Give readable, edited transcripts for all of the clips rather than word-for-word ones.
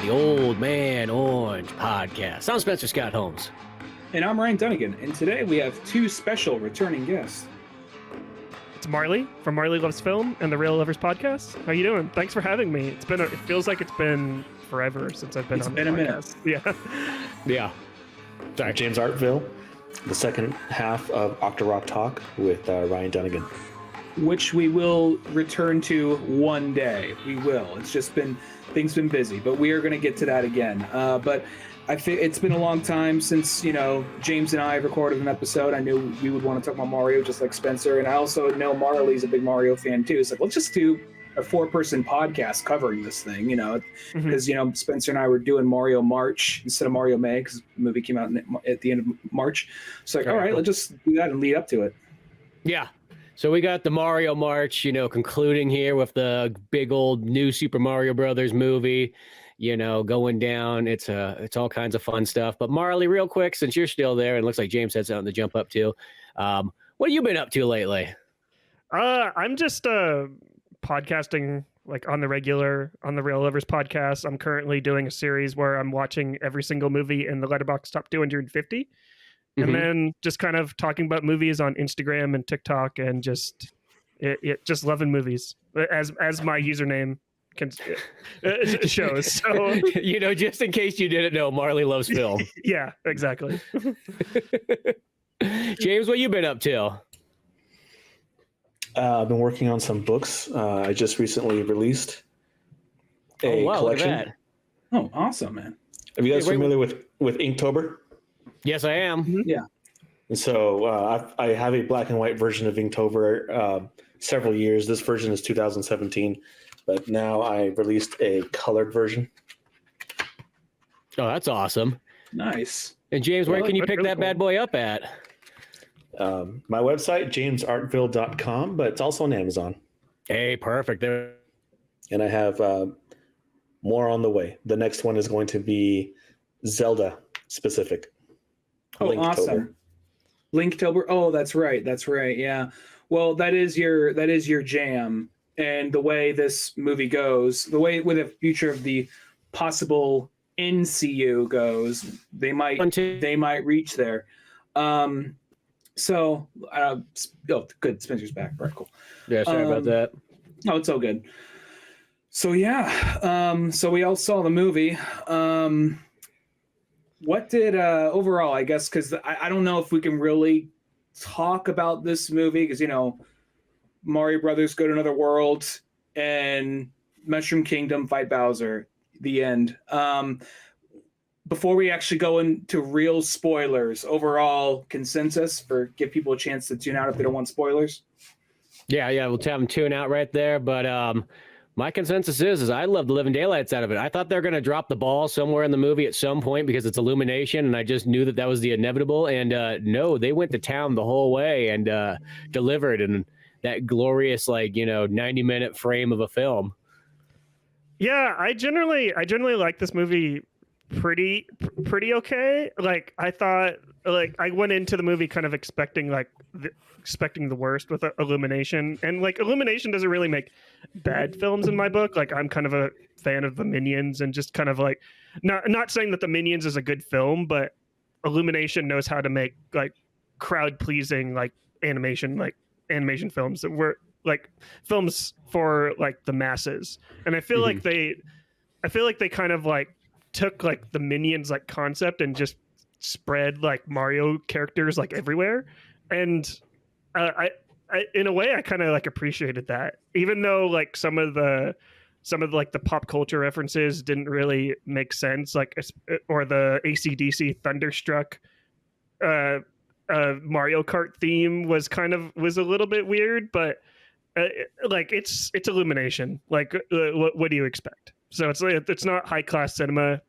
the Old Man Orange Podcast. I'm Spencer Scott Holmes. And I'm Ryan Dunnigan, and today we have two special returning guests. It's Marley from Marley Loves Film and the Real Lovers Podcast. How you doing? Thanks for having me. It feels like it's been forever since I've been on the podcast. Yeah. Sorry, James Artville, the second half of Octorok Talk with Ryan Dunnigan. Which we will return to one day. We will. It's just been, things been busy, but we are going to get to that again. But I think it's been a long time since, James and I recorded an episode. I knew we would want to talk about Mario just like Spencer. And I also know Marley's a big Mario fan too. It's like, let's just do a 4-person podcast covering this thing, because, Spencer and I were doing Mario March instead of Mario May because the movie came out at the end of March. So all right, let's just do that and lead up to it. Yeah. So we got the Mario March, concluding here with the big old new Super Mario Brothers movie, going down. It's all kinds of fun stuff. But Marley, real quick, since you're still there and it looks like James had something to jump up to, what have you been up to lately? I'm just podcasting like on the regular on the Real Lovers Podcast. I'm currently doing a series where I'm watching every single movie in the Letterboxd Top 250. And then just kind of talking about movies on Instagram and TikTok and just loving movies as my username shows. So just in case you didn't know, Marley loves film. Yeah, exactly. James, what you been up to? I've been working on some books. I just recently released a collection. Look at that. Oh, awesome, man. Are you guys familiar with Inktober? Yes, I am. Mm-hmm. Yeah. And so I have a black and white version of Inktober several years. This version is 2017, but now I released a colored version. Oh, that's awesome. Nice. And James, where can you pick that bad boy up at? My website, jamesartville.com, but it's also on Amazon. Hey, perfect. There. And I have more on the way. The next one is going to be Zelda specific. Oh, Linktober. Awesome. Linktober. Oh, that's right. Yeah. Well, that is your jam. And the way this movie goes, the way with the future of the possible NCU goes, they might reach there. Good. Spencer's back. All right, cool. Yeah, sorry about that. No, it's all good. So yeah, so we all saw the movie. What did overall? I guess because I don't know if we can really talk about this movie because Mario Brothers go to another world and Mushroom Kingdom fight Bowser. The end. Before we actually go into real spoilers, overall consensus for give people a chance to tune out if they don't want spoilers. Yeah, we'll have them tune out right there. But my consensus is I love the living daylights out of it. I thought they were going to drop the ball somewhere in the movie at some point because it's Illumination, and I just knew that was the inevitable. And no, they went to town the whole way and delivered in that glorious 90-minute frame of a film. Yeah, I generally like this movie pretty okay. Like I thought, I went into the movie kind of expecting the worst with Illumination, and Illumination doesn't really make bad films in my book. I'm kind of a fan of the Minions, and just kind of not saying that the Minions is a good film, but Illumination knows how to make crowd pleasing animation films that were films for the masses. And I feel like they kind of took the Minions concept and just spread Mario characters everywhere. And I in a way I kind of appreciated that, even though some of the pop culture references didn't really make sense, or the AC/DC Thunderstruck Mario Kart theme was a little bit weird, but it's Illumination. What do you expect? So it's not high class cinema.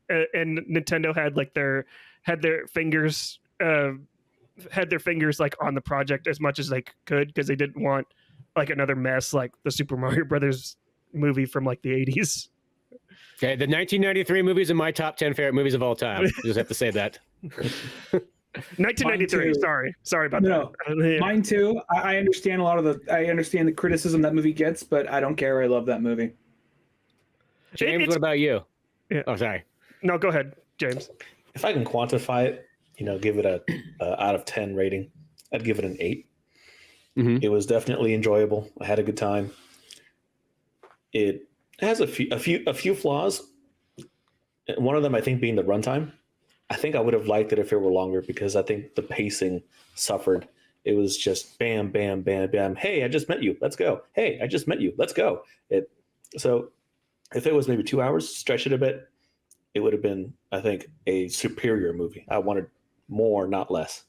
And Nintendo had their fingers on the project as much as they could because they didn't want another mess like the Super Mario Brothers movie from the 80s. Okay, the 1993 movie is in my top 10 favorite movies of all time. Just have to say that. 1993. Sorry about that. Yeah. Mine too. I understand I understand the criticism that movie gets, but I don't care. I love that movie. James, what about you? Oh, sorry. No, go ahead, James. If I can quantify it, give it a out of 10 rating, I'd give it an 8. Mm-hmm. It was definitely enjoyable. I had a good time. It has a few flaws. One of them, I think, being the runtime. I think I would have liked it if it were longer because I think the pacing suffered. It was just bam, bam, bam, bam. Hey, I just met you. Let's go. Hey, I just met you. Let's go. So if it was maybe 2 hours, stretch it a bit, it would have been, I think, a superior movie. I wanted more, not less.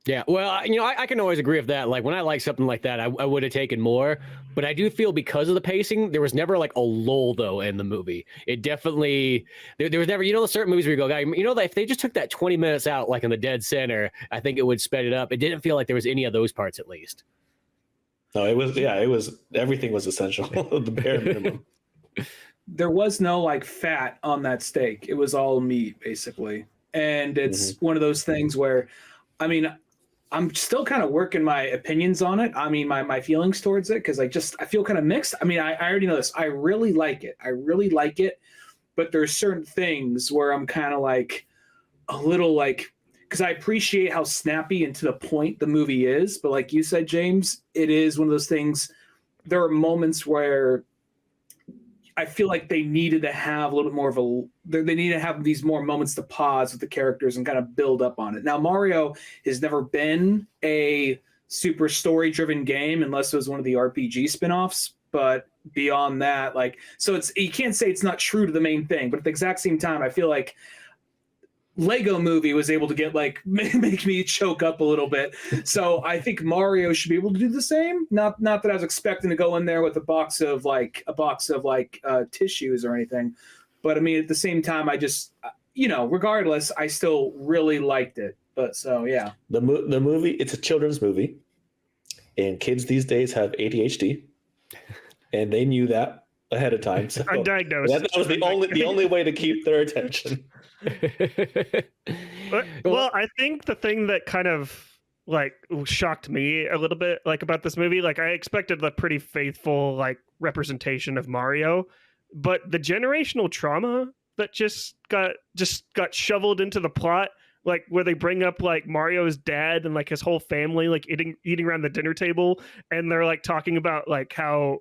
Yeah, well, I can always agree with that. Like when I like something like that, I would have taken more. But I do feel because of the pacing, there was never like a lull though in the movie. It definitely there was never certain movies where you go, guy, if they just took that 20 minutes out like in the dead center, I think it would sped it up. It didn't feel like there was any of those parts at least. No, it was everything was essential, the bare minimum. There was no like fat on that steak. It was all meat basically, and it's one of those things where, I'm still kind of working my opinions on it. My feelings towards it, because I feel kind of mixed. I already know this. I really like it. But there's certain things where I'm kind of like a little like, because I appreciate how snappy and to the point the movie is. But like you said, James, it is one of those things. There are moments where I feel like they needed to have a little bit more of they need to have these more moments to pause with the characters and kind of build up on it. Now, Mario has never been a super story-driven game unless it was one of the RPG spinoffs. But beyond that, so you can't say it's not true to the main thing. But at the exact same time, I feel like Lego Movie was able to make me choke up a little bit. So I think Mario should be able to do the same. Not that I was expecting to go in there with a box of tissues or anything, but at the same time, I just regardless, I still really liked it. But so yeah, the movie, it's a children's movie, and kids these days have ADHD, and they knew that ahead of time. So Undiagnosed. That was the only way to keep their attention. Well, I think the thing that kind of shocked me a little bit about this movie, I expected a pretty faithful representation of Mario, but the generational trauma that just got shoveled into the plot, where they bring up Mario's dad and his whole family eating around the dinner table, and they're talking about how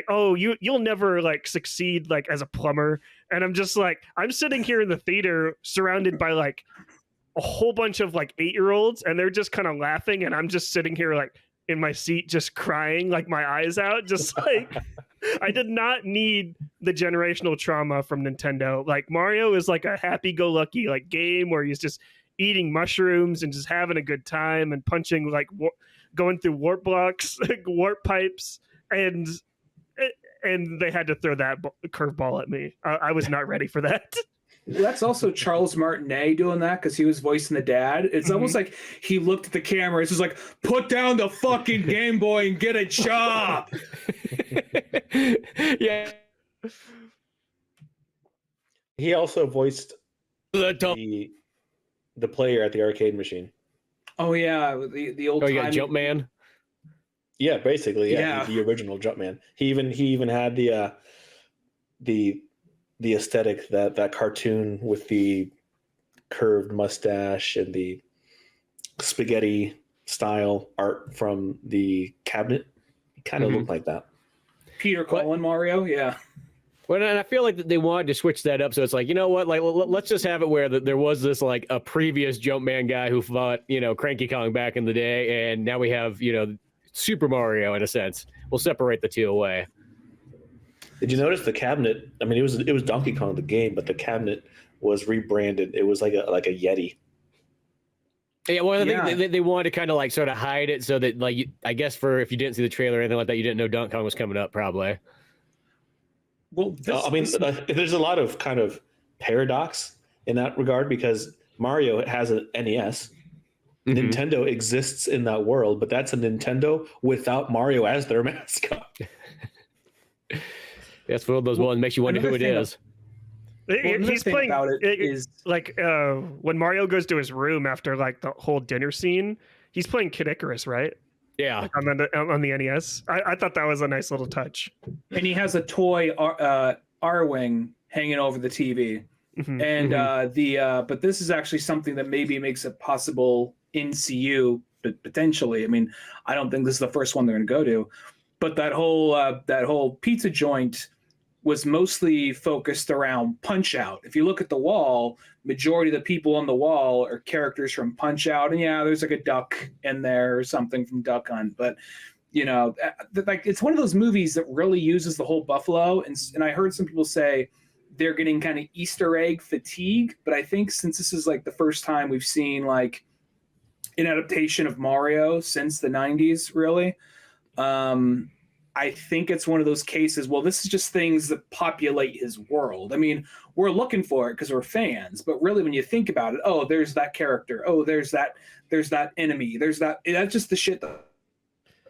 oh, you'll never succeed as a plumber, and I'm just I'm sitting here in the theater surrounded by a whole bunch of 8-year-olds, and they're just kind of laughing, and I'm just sitting here in my seat just crying my eyes out, just I did not need the generational trauma from Nintendo. Mario is a happy-go-lucky game where he's just eating mushrooms and just having a good time and punching going through warp blocks, warp pipes. And they had to throw that curveball at me. I was not ready for that. That's also Charles Martinet doing that because he was voicing the dad. It's almost like he looked at the camera. It's just put down the fucking Game Boy and get a job. Yeah. He also voiced the player at the arcade machine. Oh yeah, the old. Oh, you got Jumpman. Yeah, basically, yeah. The original Jumpman. He even had the aesthetic, that cartoon with the curved mustache and the spaghetti style art from the cabinet. It kind of looked like that. Peter Cullen Mario, yeah. Well, and I feel like they wanted to switch that up, so it's you know what? Let's just have it where there was this a previous Jumpman guy who fought Cranky Kong back in the day, and now we have Super Mario in a sense. We'll separate the two away. Did you notice the cabinet? It was Donkey Kong the game, but the cabinet was rebranded. It was like a Yeti. Yeah, well, I think they wanted to kind of sort of hide it so that I guess for if you didn't see the trailer or anything like that, you didn't know Donkey Kong was coming up probably. Well, there's a lot of kind of paradox in that regard because Mario has an NES. Mm-hmm. Nintendo exists in that world, but that's a Nintendo without Mario as their mascot. That's one of those ones makes you wonder who it is. He's playing about it is when Mario goes to his room after the whole dinner scene, he's playing Kid Icarus, right? Yeah, on the NES. I thought that was a nice little touch. And he has a toy Arwing hanging over the TV. Mhm, And mhm. but this is actually something that maybe makes it possible in CU, but potentially. I mean, I don't think this is the first one they're going to go to, but that whole pizza joint was mostly focused around Punch Out. If you look at the wall, majority of the people on the wall are characters from Punch Out, and yeah, there's like a duck in there or something from Duck Hunt, but you know, like it's one of those movies that really uses the whole buffalo, and I heard some people say they're getting kind of Easter egg fatigue, but I think since this is like the first time we've seen like an adaptation of Mario since the 90s, really, I think it's one of those cases. Well, this is just things that populate his world. I mean, we're looking for it because we're fans, but really, when you think about it, oh, there's that character. Oh, there's that enemy. There's that. That's just the shit that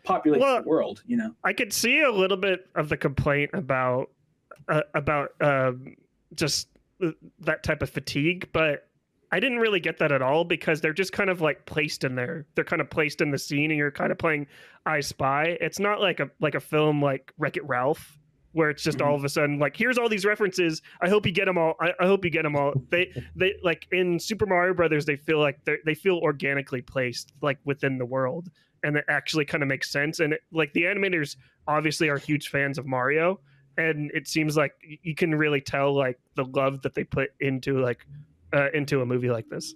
populates the world. You know, I could see a little bit of the complaint about just that type of fatigue, but I didn't really get that at all because they're just kind of like placed in there. They're kind of placed in the scene, and you're kind of playing I Spy. It's not like a film like Wreck-It Ralph, where it's just all of a sudden like, here's all these references. I hope you get them all. I hope you get them all. They like in Super Mario Brothers, they feel like they feel organically placed like within the world, and it actually kind of makes sense. And like the animators obviously are huge fans of Mario, and it seems like you can really tell like the love that they put into into a movie like this.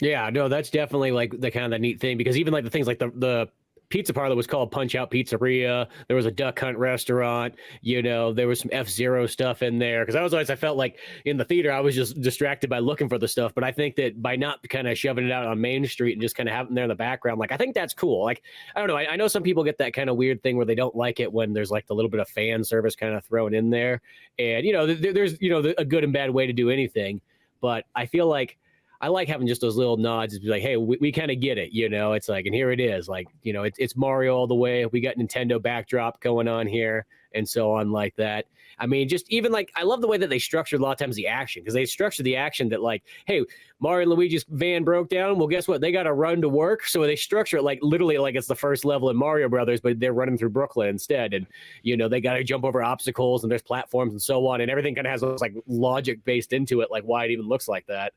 Yeah, no, that's definitely like the kind of the neat thing, because even like the things like the pizza parlor was called Punch Out Pizzeria. There was a Duck Hunt restaurant. You know, there was some F-Zero stuff in there. Because I felt like in the theater, I was just distracted by looking for the stuff. But I think that by not kind of shoving it out on Main Street and just kind of having it there in the background, like I think that's cool. Like, I don't know. I know some people get that kind of weird thing where they don't like it when there's like the little bit of fan service kind of thrown in there. And, you know, there's, you know, a good and bad way to do anything. But I feel like I like having just those little nods to be like, hey, we kind of get it, you know. It's like, and here it is, like, you know, it's Mario all the way. We got Nintendo backdrop going on here and so on like that. I mean, just even like, I love the way that they structured a lot of times the action, because they structured the action that like, hey, Mario and Luigi's van broke down. Well, guess what? They got to run to work. So they structure it like literally like it's the first level in Mario Brothers, but they're running through Brooklyn instead. And, you know, they got to jump over obstacles and there's platforms and so on. And everything kind of has this like logic based into it, like why it even looks like that.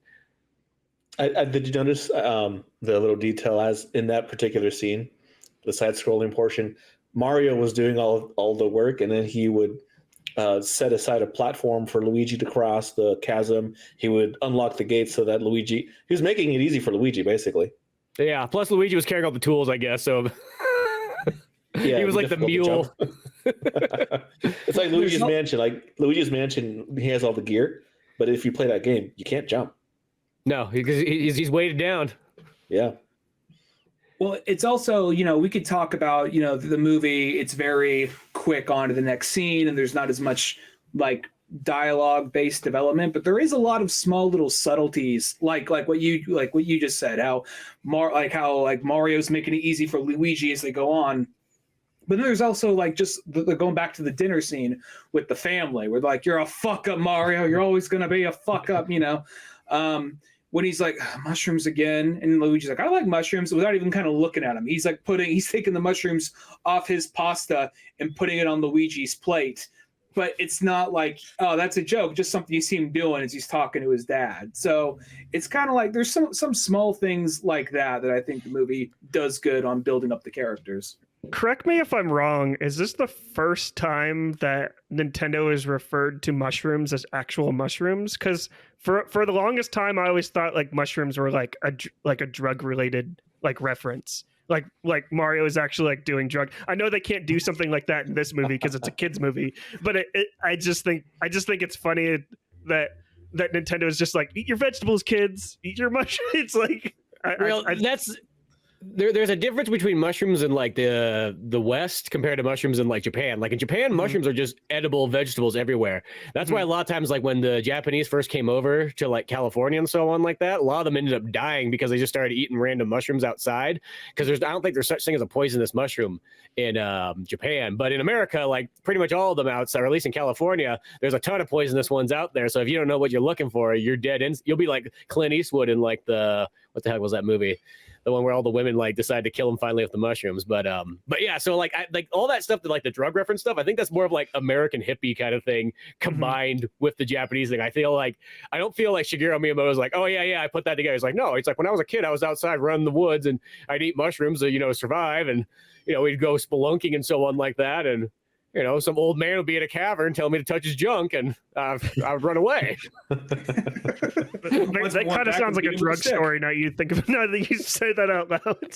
Did you notice the little detail as in that particular scene, the side-scrolling portion? Mario was doing all the work, and then he would set aside a platform for Luigi to cross the chasm. He would unlock the gates so that he was making it easy for Luigi, basically. Yeah. Plus, Luigi was carrying all the tools, I guess. So yeah, he was like the mule. It's like Luigi's Mansion. Like Luigi's Mansion, he has all the gear, but if you play that game, you can't jump. No, because he's weighted down. Yeah. Well, it's also, you know, we could talk about, you know, the movie. It's very quick on to the next scene, and there's not as much like dialogue-based development, but there is a lot of small little subtleties, like what you just said, how Mario's making it easy for Luigi as they go on. But then there's also like just going back to the dinner scene with the family, where like, you're a fuck up, Mario. You're always gonna be a fuck up, you know. When he's like, mushrooms again, and Luigi's like, I like mushrooms, without even kind of looking at him. He's like he's taking the mushrooms off his pasta and putting it on Luigi's plate. But it's not like, oh, that's a joke, just something you see him doing as he's talking to his dad. So it's kind of like there's some small things like that I think the movie does good on building up the characters. Correct me if I'm wrong. Is this the first time that Nintendo has referred to mushrooms as actual mushrooms? Because for the longest time, I always thought like mushrooms were like a drug related like reference. Like Mario is actually like doing drug. I know they can't do something like that in this movie because it's a kids movie. But I just think it's funny that Nintendo is just like, eat your vegetables, kids. Eat your mushrooms. It's like that's. There's a difference between mushrooms in like the West compared to mushrooms in like Japan. Like in Japan, mushrooms are just edible vegetables everywhere. That's why a lot of times, like when the Japanese first came over to like California and so on like that, a lot of them ended up dying because they just started eating random mushrooms outside. Because I don't think there's such thing as a poisonous mushroom in Japan. But in America, like pretty much all of them outside, or at least in California, there's a ton of poisonous ones out there. So if you don't know what you're looking for, you're dead. You'll be like Clint Eastwood in like was what the heck was that movie? The one where all the women like decide to kill him finally with the mushrooms. But yeah, so like like all that stuff, like the drug reference stuff, I think that's more of like American hippie kind of thing combined with the Japanese thing. I don't feel like Shigeru Miyamoto is like, oh yeah, I put that together. It's like, no, it's like when I was a kid, I was outside running the woods and I'd eat mushrooms to, survive. And, we'd go spelunking and so on like that. And, some old man would be in a cavern telling me to touch his junk and I'd run away. That kind of sounds like a drug story now you think of now that you say that out loud.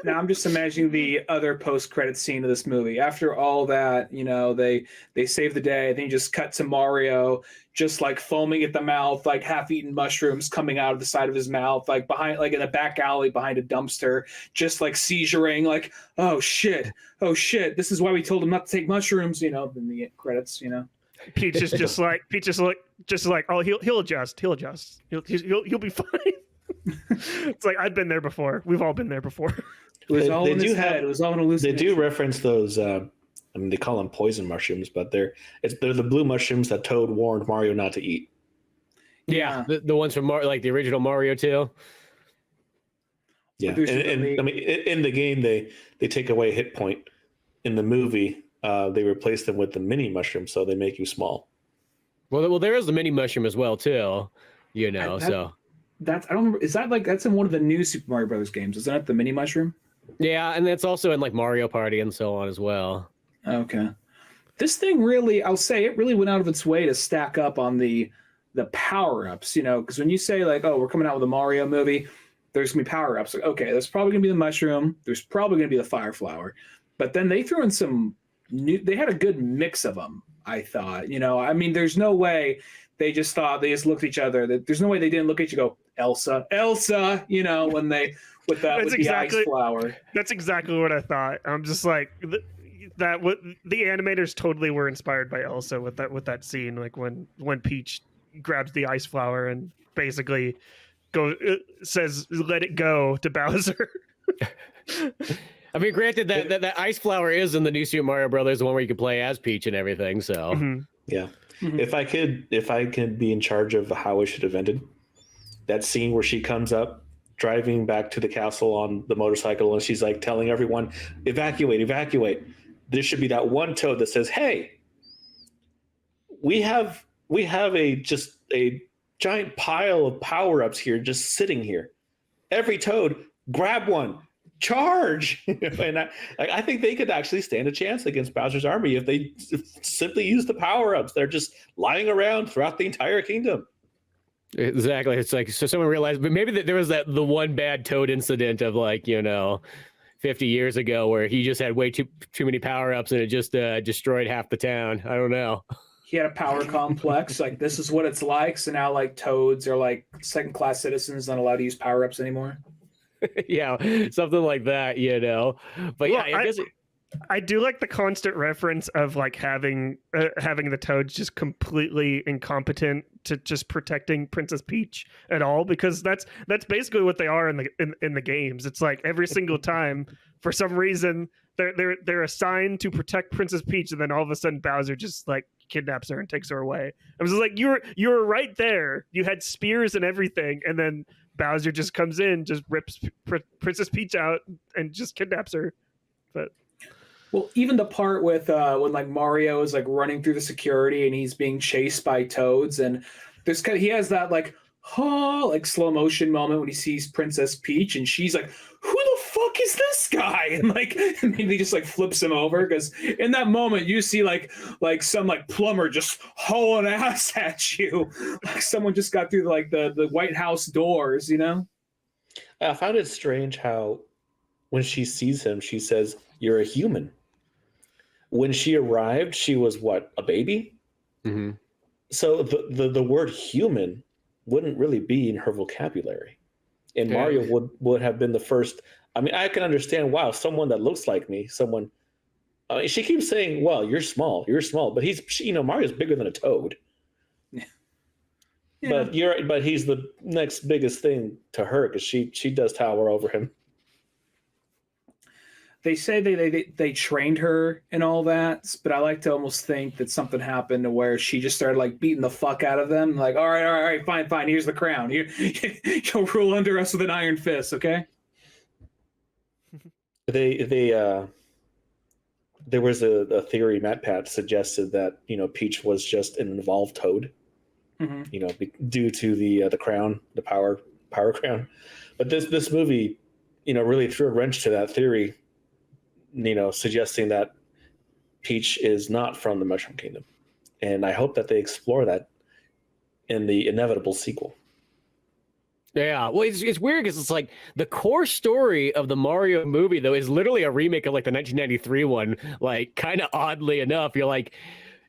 Now I'm just imagining the other post-credit scene of this movie. After all that, they save the day. Then you just cut to Mario just like foaming at the mouth, like half-eaten mushrooms coming out of the side of his mouth, like behind, like in a back alley behind a dumpster, just like seizuring, like, oh shit, this is why we told him not to take mushrooms, in the credits, Peach is just like, oh, he'll adjust, he'll be fine. It's like, I've been there before. We've all been there before. It was all in his head. It was all an hallucination. They do reference those. They call them poison mushrooms, but they're the blue mushrooms that Toad warned Mario not to eat. Yeah, the ones from like the original Mario 2. Yeah, and in the game they take away a hit point. In the movie, they replace them with the mini mushroom, so they make you small. Well, there is the mini mushroom as well too. So that's I don't remember. Is that like that's in one of the new Super Mario Brothers games? Isn't that the mini mushroom? Yeah, and it's also in like Mario Party and so on as well. Okay. This thing really, I'll say, it really went out of its way to stack up on the power-ups, because when you say like, oh, we're coming out with a Mario movie, there's going to be power-ups. Like, okay, there's probably going to be the mushroom. There's probably going to be the fire flower. But then they threw in some they had a good mix of them, I thought. There's no way they just looked at each other. There's no way they didn't look at you and go, Elsa, when they, with the ice flower. That's exactly what I thought. I'm just like... the animators totally were inspired by Elsa with that scene, like when Peach grabs the ice flower and basically says "let it go" to Bowser. Granted that ice flower is in the new Super Mario Brothers, the one where you can play as Peach and everything. So yeah, if I could be in charge of how it should have ended, that scene where she comes up driving back to the castle on the motorcycle and she's like telling everyone, evacuate. There should be that one Toad that says, hey, we have a giant pile of power-ups here just sitting here. Every Toad, grab one, charge. And I think they could actually stand a chance against Bowser's army if they simply use the power-ups. They're just lying around throughout the entire kingdom. Exactly. It's like, so someone realized, but maybe there was the one bad Toad incident of 50 years ago where he just had way too many power-ups and it just destroyed half the town. I don't know. He had a power complex. Like, this is what it's like. So now like Toads are like second-class citizens, not allowed to use power-ups anymore. Yeah, something like that, But yeah, I guess I do like the constant reference of like having the Toads just completely incompetent to just protecting Princess Peach at all, because that's basically what they are in the games. It's like every single time, for some reason, they're assigned to protect Princess Peach, and then all of a sudden Bowser just like kidnaps her and takes her away. I was like, you were right there. You had spears and everything, and then Bowser just comes in, just rips Princess Peach out, and just kidnaps her. But well, even the part with when like Mario is like running through the security and he's being chased by Toads, and he has that like slow motion moment when he sees Princess Peach and she's like, who the fuck is this guy? And like, and he just like flips him over, because in that moment you see like some like plumber just hauling ass at you, like someone just got through like the White House doors. I found it strange how when she sees him, she says, "You're a human." When she arrived, she was what, a baby? Mm-hmm. So the word human wouldn't really be in her vocabulary. And yeah. Mario would have been the first. I can understand, wow, someone that looks like me, she keeps saying, well, you're small, but Mario's bigger than a Toad. Yeah. But he's the next biggest thing to her, because she does tower over him. they say they trained her and all that, but I like to almost think that something happened to where she just started like beating the fuck out of them. Like, all right, fine. Here's the crown. You'll rule under us with an iron fist, okay? There was a theory Matt Pat suggested that Peach was just an involved toad, due to the crown, the power crown. But this movie, really threw a wrench to that theory, suggesting that Peach is not from the Mushroom Kingdom. And I hope that they explore that in the inevitable sequel. Yeah, well, it's weird because it's like the core story of the Mario movie, though, is literally a remake of like the 1993 one. Like, kind of oddly enough, you're like,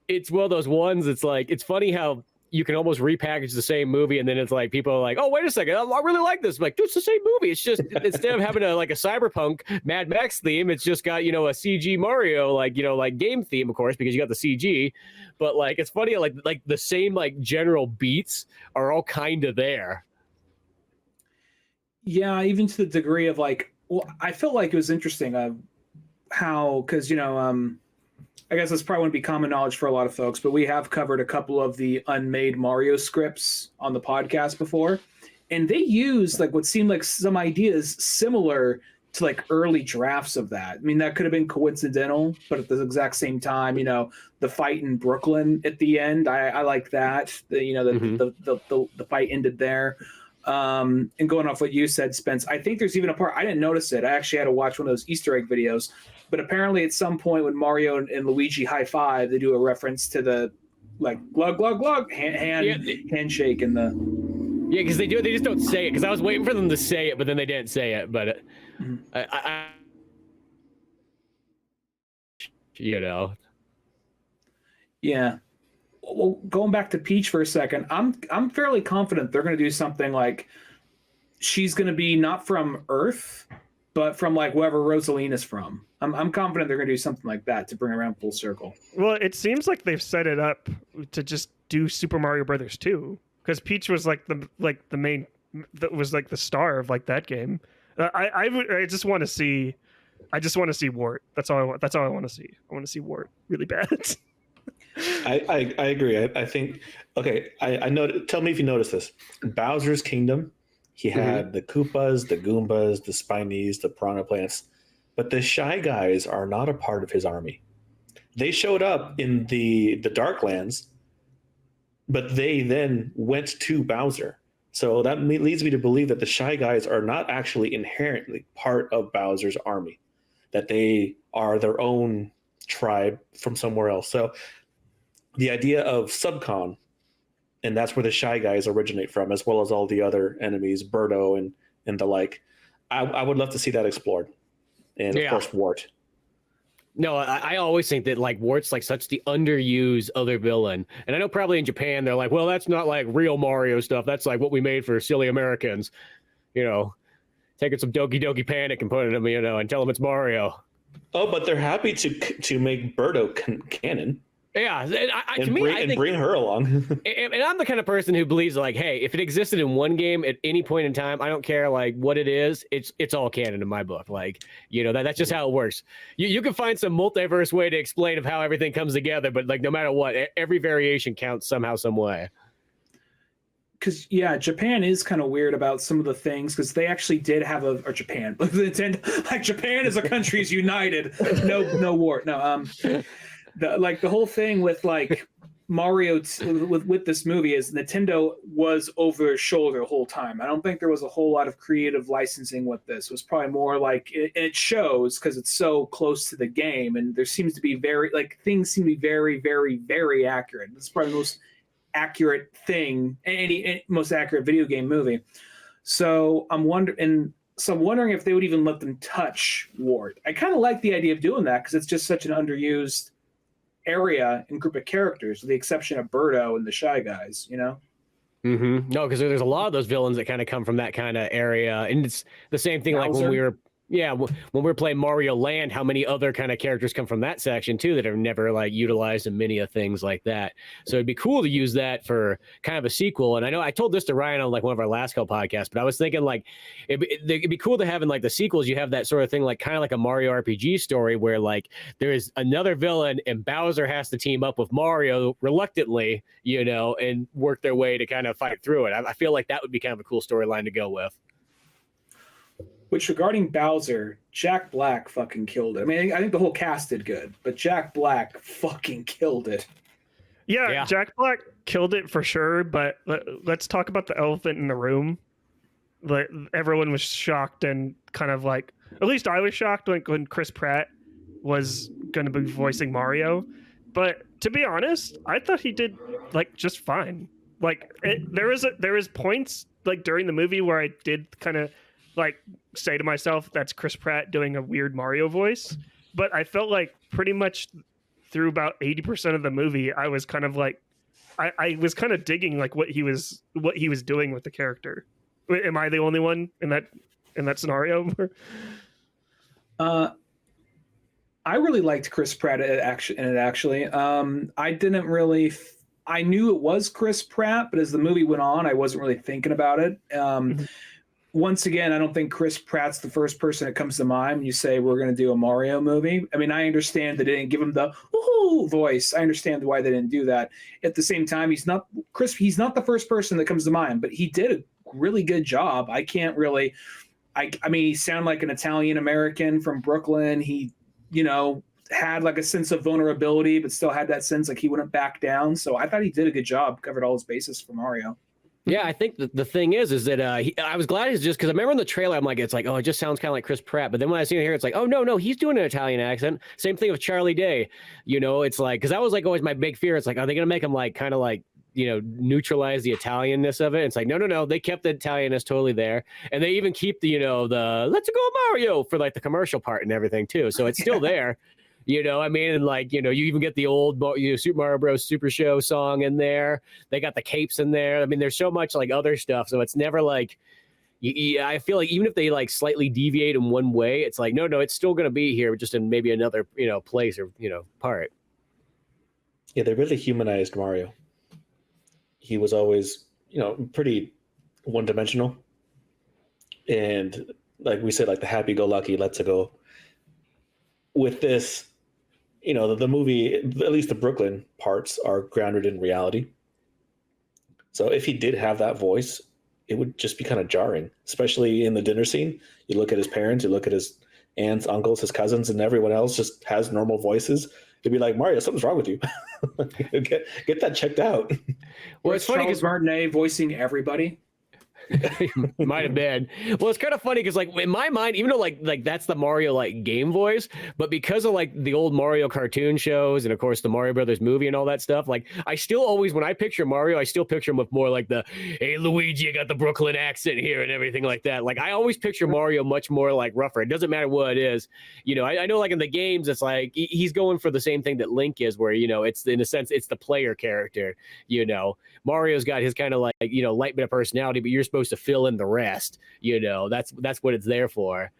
it's one of those ones. It's like, it's funny how you can almost repackage the same movie, and then it's like people are like, "Oh, wait a second, I really like this." I'm like, dude, it's the same movie. It's just instead of having a cyberpunk Mad Max theme, it's just got a CG Mario like game theme, of course, because you got the CG. But like, it's funny like the same like general beats are all kind of there. Yeah, even to the degree of like, well, I felt like it was interesting how, because I guess this probably wouldn't be common knowledge for a lot of folks, but we have covered a couple of the unmade Mario scripts on the podcast before, and they used like what seemed like some ideas similar to like early drafts of that. I mean, that could have been coincidental, but at the exact same time, the fight in Brooklyn at the end, I like that. The fight ended there. And going off what you said, Spence, I think there's even a part, I didn't notice it. I actually had to watch one of those Easter egg videos, but apparently at some point when Mario and Luigi high five, they do a reference to the like glug glug glug handshake and the because they just don't say it, because I was waiting for them to say it, but then they didn't say it. But I yeah. Well, going back to Peach for a second, I'm fairly confident they're going to do something like she's going to be not from Earth, but from like wherever Rosalina's from. I'm confident they're going to do something like that to bring around full circle. Well, it seems like they've set it up to just do Super Mario Brothers 2, because Peach was like the main, that was like the star of like that game. I just want to see Wart. That's all I want. That's all I want to see. I want to see Wart really bad. I agree. I think, okay, I know. Tell me if you noticed this. Bowser's Kingdom, he had the Koopas, the Goombas, the Spinies, the Piranha Plants, but the Shy Guys are not a part of his army. They showed up in the Darklands, but they then went to Bowser. So that leads me to believe that the Shy Guys are not actually inherently part of Bowser's army, that they are their own tribe from somewhere else. So the idea of Subcon, and that's where the Shy Guys originate from, as well as all the other enemies, Birdo and the like. I would love to see that explored. And of course, Wart. No, I always think that like Wart's like such the underused other villain. And I know probably in Japan, they're like, well, that's not like real Mario stuff. That's like what we made for silly Americans, taking some Doki Doki Panic and putting them, and tell them it's Mario. Oh, but they're happy to make Birdo canon. Yeah, and bring her along. and I'm the kind of person who believes like, hey, if it existed in one game at any point in time, I don't care like what it is. It's all canon in my book. Like, that's just how it works. You can find some multiverse way to explain of how everything comes together, but like no matter what, every variation counts somehow, some way. Because Japan is kind of weird about some of the things, because they actually did have or Japan, like Japan as a country is united. No war. No. The whole thing with like Mario with this movie is Nintendo was over their shoulder the whole time. I don't think there was a whole lot of creative licensing with this. It was probably more like it shows because it's so close to the game, and there seems to be things seem to be very, very, very accurate. It's probably the most accurate thing, any most accurate video game movie. So I'm wondering if they would even let them touch Wart. I kind of like the idea of doing that because it's just such an underused area and group of characters, with the exception of Birdo and the Shy Guys, No, because there's a lot of those villains that kind of come from that kind of area, and it's the same thing. Bowser. Like when we were, yeah, when we're playing Mario Land, how many other kind of characters come from that section too that are never like utilized in many of things like that. So it'd be cool to use that for kind of a sequel. And I know I told this to Ryan on like one of our last couple podcasts, but I was thinking like it'd be cool to have in like the sequels. You have that sort of thing, like kind of like a Mario RPG story where like there is another villain and Bowser has to team up with Mario reluctantly, you know, and work their way to kind of fight through it. I feel like that would be kind of a cool storyline to go with. Which, regarding Bowser, Jack Black fucking killed it. I mean, I think the whole cast did good, but Jack Black fucking killed it. Yeah, Jack Black killed it for sure. But let's talk about the elephant in the room. Like, everyone was shocked and kind of like, at least I was shocked when Chris Pratt was going to be voicing Mario. But to be honest, I thought he did like just fine. Like there is points like during the movie where I did kind of like say to myself, that's Chris Pratt doing a weird Mario voice. But I felt like pretty much through about 80% of the movie, I was kind of like, I was kind of digging like what he was doing with the character. Am I the only one in that scenario? I really liked Chris Pratt in it actually. I didn't really. I knew it was Chris Pratt, but as the movie went on, I wasn't really thinking about it. Once again, I don't think Chris Pratt's the first person that comes to mind when you say we're going to do a Mario movie. I mean, I understand that they didn't give him the woohoo voice. I understand why they didn't do that. At the same time, he's not the first person that comes to mind, but he did a really good job. I can't really. I mean, he sounded like an Italian American from Brooklyn. He, you know, had like a sense of vulnerability, but still had that sense like he wouldn't back down. So I thought he did a good job, covered all his bases for Mario. Yeah, I think the thing is that I was glad he's just because I remember in the trailer, I'm like, it's like, oh, it just sounds kind of like Chris Pratt. But then when I see it here, it's like, oh, no, he's doing an Italian accent. Same thing with Charlie Day. You know, it's like, because that was like always my big fear. It's like, are they going to make him like kind of like, you know, neutralize the Italianness of it? It's like, no, they kept the Italianness totally there. And they even keep the, you know, the let's go Mario for like the commercial part and everything too. So it's still there. You know, I mean, and like, you know, you even get the old Super Mario Bros. Super Show song in there. They got the capes in there. I mean, there's so much like other stuff. So it's never like, I feel like even if they like slightly deviate in one way, it's like, no, it's still going to be here, just in maybe another, you know, place or, you know, part. Yeah, they really humanized Mario. He was always, you know, pretty one-dimensional. And like we said, like the happy-go-lucky, let's-go. With this, you know, the movie, at least the Brooklyn parts, are grounded in reality. So if he did have that voice, it would just be kind of jarring, especially in the dinner scene. You look at his parents, you look at his aunts, uncles, his cousins, and everyone else just has normal voices. It'd be like, Mario, something's wrong with you. get that checked out. Well, it's funny because Martinet voicing everybody. Might have been. Well, it's kind of funny because like in my mind, even though like that's the Mario like game voice, but because of like the old Mario cartoon shows and of course the Mario Brothers movie and all that stuff, like I still always, when I picture Mario, I still picture him with more like the, hey Luigi, I got the Brooklyn accent here and everything like that. Like I always picture Mario much more like rougher. It doesn't matter what it is. You know, I know like in the games, it's like he's going for the same thing that Link is, where, you know, it's in a sense, it's the player character. You know, Mario's got his kind of like, you know, light bit of personality, but you're supposed to fill in the rest. You know, that's what it's there for.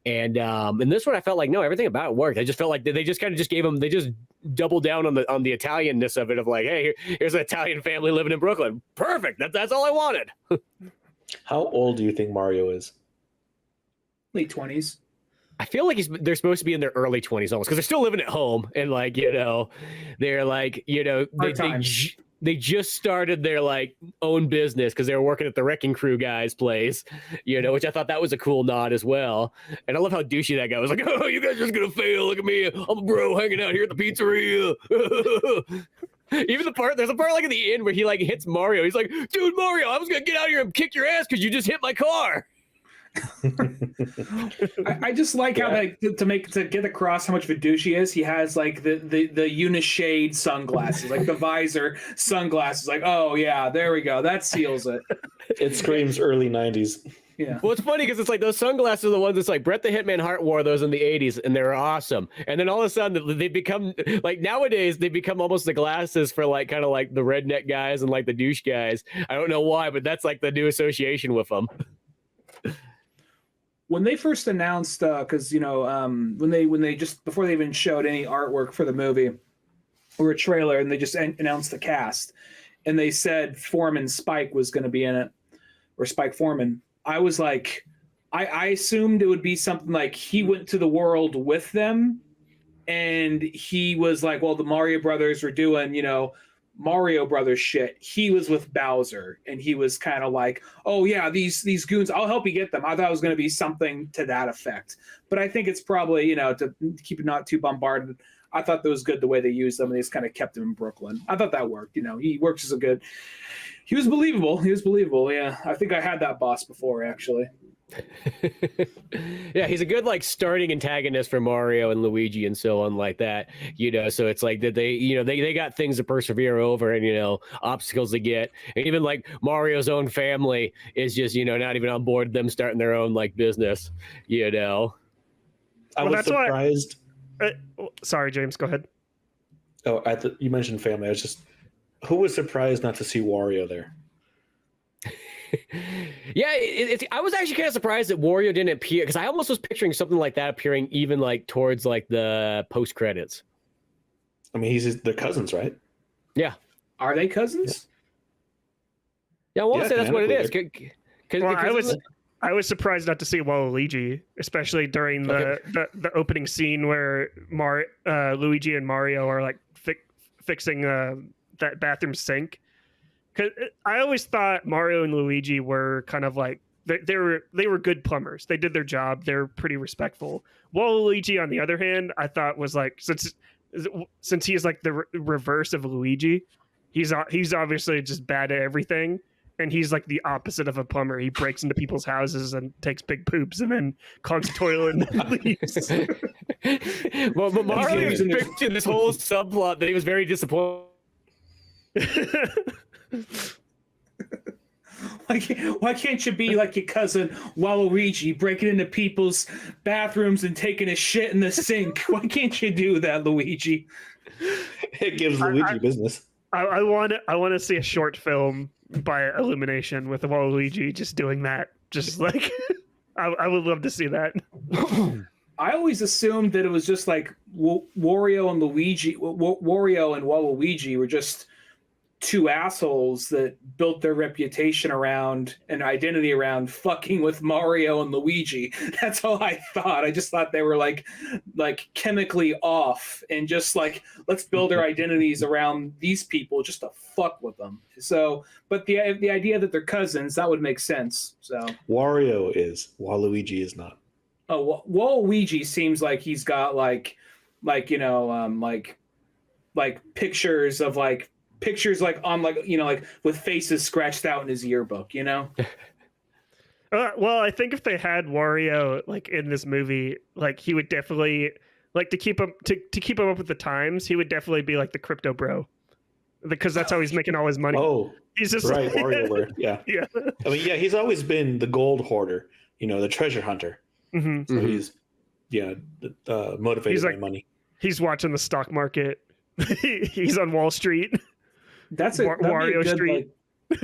And in this one, I felt like, no, everything about it worked. I just felt like they just kind of just gave him, they just doubled down on the Italianness of it, of like, hey, here's an Italian family living in Brooklyn. Perfect. That's all I wanted. How old do you think Mario is? Late 20s. I feel like they're supposed to be in their early 20s almost, because they're still living at home and like, you know, they're like, you know, they just started their like own business because they were working at the Wrecking Crew guy's place, you know, which I thought that was a cool nod as well. And I love how douchey that guy was, like, oh, you guys are just gonna fail. Look at me, I'm a bro hanging out here at the pizzeria. Even there's a part like at the end where he like hits Mario. He's like, dude, Mario, I was gonna get out here and kick your ass because you just hit my car. I just like how they to get across how much of a douche he is. He has like the unishade sunglasses, like the visor sunglasses. Like, oh yeah, there we go. That seals it. It screams early 90s. Yeah. Well, it's funny because it's like those sunglasses are the ones that's like Bret the Hitman Hart wore those in the 80s and they were awesome. And then all of a sudden they become like, nowadays they become almost the glasses for like kind of like the redneck guys and like the douche guys. I don't know why, but that's like the new association with them. when they first announced, because when they just before they even showed any artwork for the movie or a trailer, and they just announced the cast, and they said Foreman Spike was going to be in it, or Spike Foreman. I was like, I assumed it would be something like he went to the world with them, and he was like, well, the Mario Brothers were doing, Mario Brothers shit. He was with Bowser, and he was kind of like, oh yeah, these goons, I'll help you get them. I thought it was going to be something to that effect, but I think it's probably, to keep it not too bombarded. I thought that was good the way they used them, and they just kind of kept him in Brooklyn. I thought that worked. He works as a good. He was believable. Yeah, I think I had that boss before, actually. Yeah, he's a good starting antagonist for Mario and Luigi and so on like that. So it's like that they got things to persevere over and obstacles to get. And even Mario's own family is just not even on board them starting their own business. I was surprised. Sorry, James, go ahead. Oh, you mentioned family. Who was surprised not to see Wario there? Yeah, I was actually kind of surprised that Wario didn't appear, because I almost was picturing something like that appearing even towards the post credits. I mean, they're cousins, right? Yeah. Are they cousins? Yeah, I want to say that's what it is. I was surprised not to see Waluigi, especially during the opening scene where Luigi and Mario are fixing that bathroom sink. Because I always thought Mario and Luigi were kind of they were good plumbers. They did their job. They're pretty respectful. Waluigi, on the other hand, I thought was since he is the reverse of Luigi, he's obviously just bad at everything, and he's the opposite of a plumber. He breaks into people's houses and takes big poops and then clogs the toilet and then leaves. But Mario was in this whole subplot that he was very disappointed. Why can't you be like your cousin Waluigi, breaking into people's bathrooms and taking a shit in the sink? Why can't you do that, Luigi? It gives Luigi business. I want to see a short film by Illumination with Waluigi just doing that. Just I would love to see that. I always assumed that it was just Wario and Waluigi were just two assholes that built their reputation around and identity around fucking with Mario and Luigi. That's all I thought. I just thought they were chemically off and just let's build our identities around these people just to fuck with them. So, but the idea that they're cousins, that would make sense. So Wario is, Waluigi is not. Oh, Waluigi seems like he's got pictures on with faces scratched out in his yearbook, Well, I think if they had Wario in this movie, he would definitely to keep him up with the times. He would definitely be the crypto bro, because that's how he's making all his money. Oh, he's just right, WarioWare. Yeah, yeah. I mean, yeah, he's always been the gold hoarder, the treasure hunter. Mm-hmm. So he's motivated by money. He's watching the stock market. He's on Wall Street. Wario Street.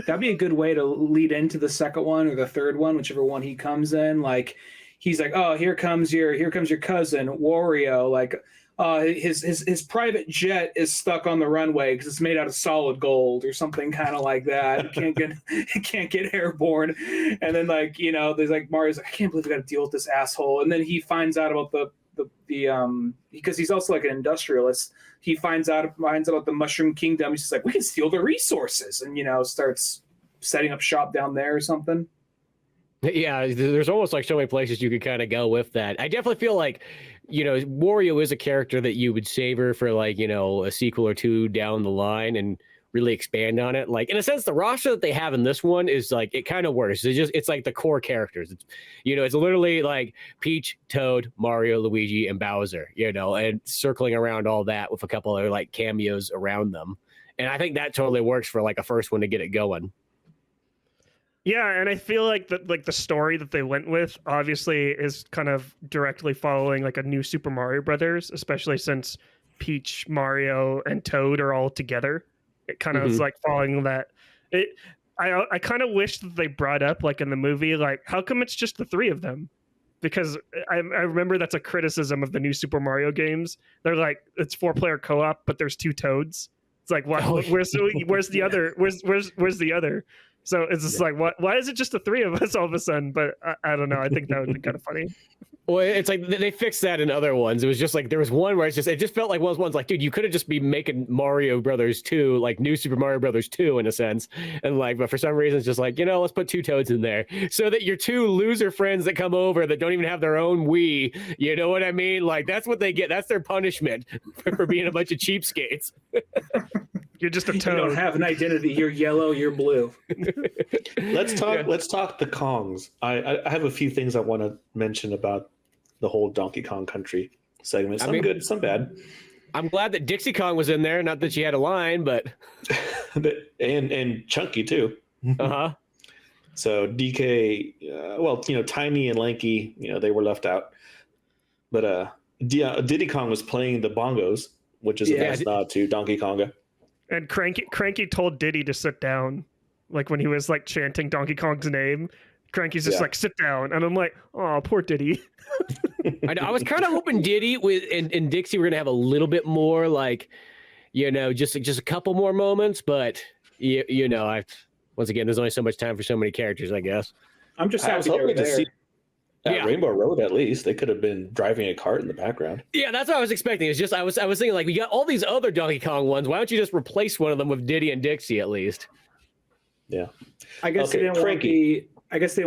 That'd be a good way to lead into the second one or the third one, whichever one he comes in. He's oh, here comes your cousin Wario. His private jet is stuck on the runway because it's made out of solid gold or something kind of like that. It can't get airborne. And then there's Mario's I can't believe I got to deal with this asshole. And then he finds out about the because he's also an industrialist. He finds out about the Mushroom Kingdom. He's just we can steal the resources, and starts setting up shop down there or something. Yeah, there's almost so many places you could kind of go with that. I definitely feel Wario is a character that you would savor for a sequel or two down the line and really expand on it. In a sense, the roster that they have in this one is it kind of works. It's the core characters. It's it's literally Peach, Toad, Mario, Luigi, and Bowser. And circling around all that with a couple other cameos around them. And I think that totally works for a first one to get it going. Yeah, and I feel the story that they went with obviously is kind of directly following a new Super Mario Brothers, especially since Peach, Mario, and Toad are all together. It kind of is following that. I kind of wish that they brought up in the movie how come it's just the three of them? because I remember that's a criticism of the new Super Mario games. They're like, it's 4-player co-op, but there's 2 Toads. It's like, what? Where's the other? Where's the other? So it's just like, what? Why is it just the 3 of us all of a sudden? But I don't know. I think that would be kind of funny. Well, it's like they fixed that in other ones. It was just like there was one where it just felt like one of those ones like, dude, you could have just been making Mario Brothers 2, like New Super Mario Brothers 2 in a sense, and like, but for some reason it's just like, let's put 2 Toads in there so that your 2 loser friends that come over that don't even have their own Wii, you know what I mean? Like that's what they get. That's their punishment for being a bunch of cheapskates. You're just a Toad. You don't have an identity. You're yellow. You're blue. Let's talk the Kongs. I have a few things I want to mention about the whole Donkey Kong Country segment. Some good, some bad. I'm glad that Dixie Kong was in there. Not that she had a line, but and Chunky too. Uh-huh. So DK, Tiny and Lanky, they were left out. But Diddy Kong was playing the bongos, which is a nice nod to Donkey Konga. And Cranky told Diddy to sit down, like when he was like chanting Donkey Kong's name. Cranky's just like, sit down, and I'm like, oh, poor Diddy. I was kind of hoping Diddy and Dixie were gonna have a little bit more, like, just a couple more moments, but once again, there's only so much time for so many characters, I guess. I'm just I was happy hoping to see Rainbow Road at least. They could have been driving a cart in the background. Yeah, that's what I was expecting. It's just I was thinking, like, we got all these other Donkey Kong ones. Why don't you just replace one of them with Diddy and Dixie at least? Yeah, I guess they didn't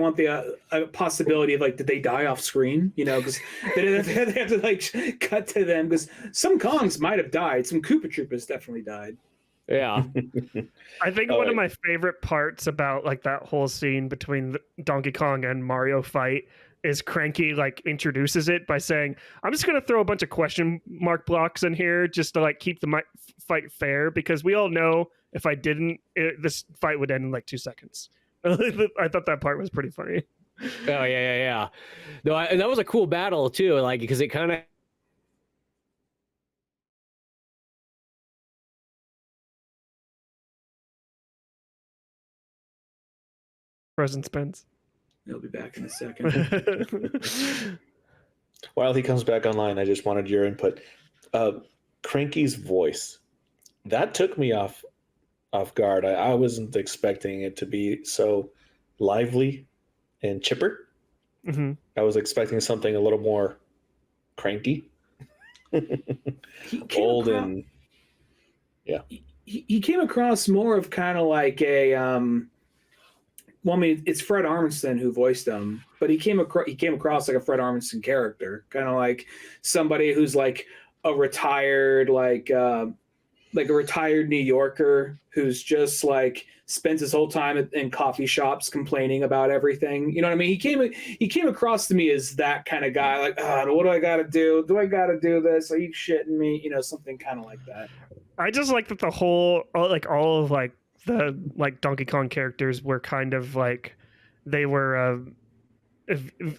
want the possibility of, like, did they die off screen? Because they have to like cut to them, because some Kongs might have died. Some Koopa Troopas definitely died. Yeah. I think one of my favorite parts about like that whole scene between Donkey Kong and Mario fight is Cranky like introduces it by saying, I'm just going to throw a bunch of question mark blocks in here just to like keep the fight fair, because we all know if I didn't, this fight would end in like 2 seconds. I thought that part was pretty funny. Oh yeah. No, and that was a cool battle too, like, because it kind of Present Spence. He'll be back in a second. While he comes back online, I just wanted your input. Cranky's voice, that took me off guard. I wasn't expecting it to be so lively and chipper. Mm-hmm. I was expecting something a little more cranky. Old and yeah. He came across more of kind of like a well, I mean, it's Fred Armisen who voiced him, but he came across like a Fred Armisen character, kind of like somebody who's like a retired like a retired New Yorker who's just like spends his whole time in coffee shops complaining about everything. You know what I mean? He came across to me as that kind of guy, like, what do I got to do? Do I got to do this? Are you shitting me? Something kind of like that. I just like that the whole, like all of like the like Donkey Kong characters were kind of like, they were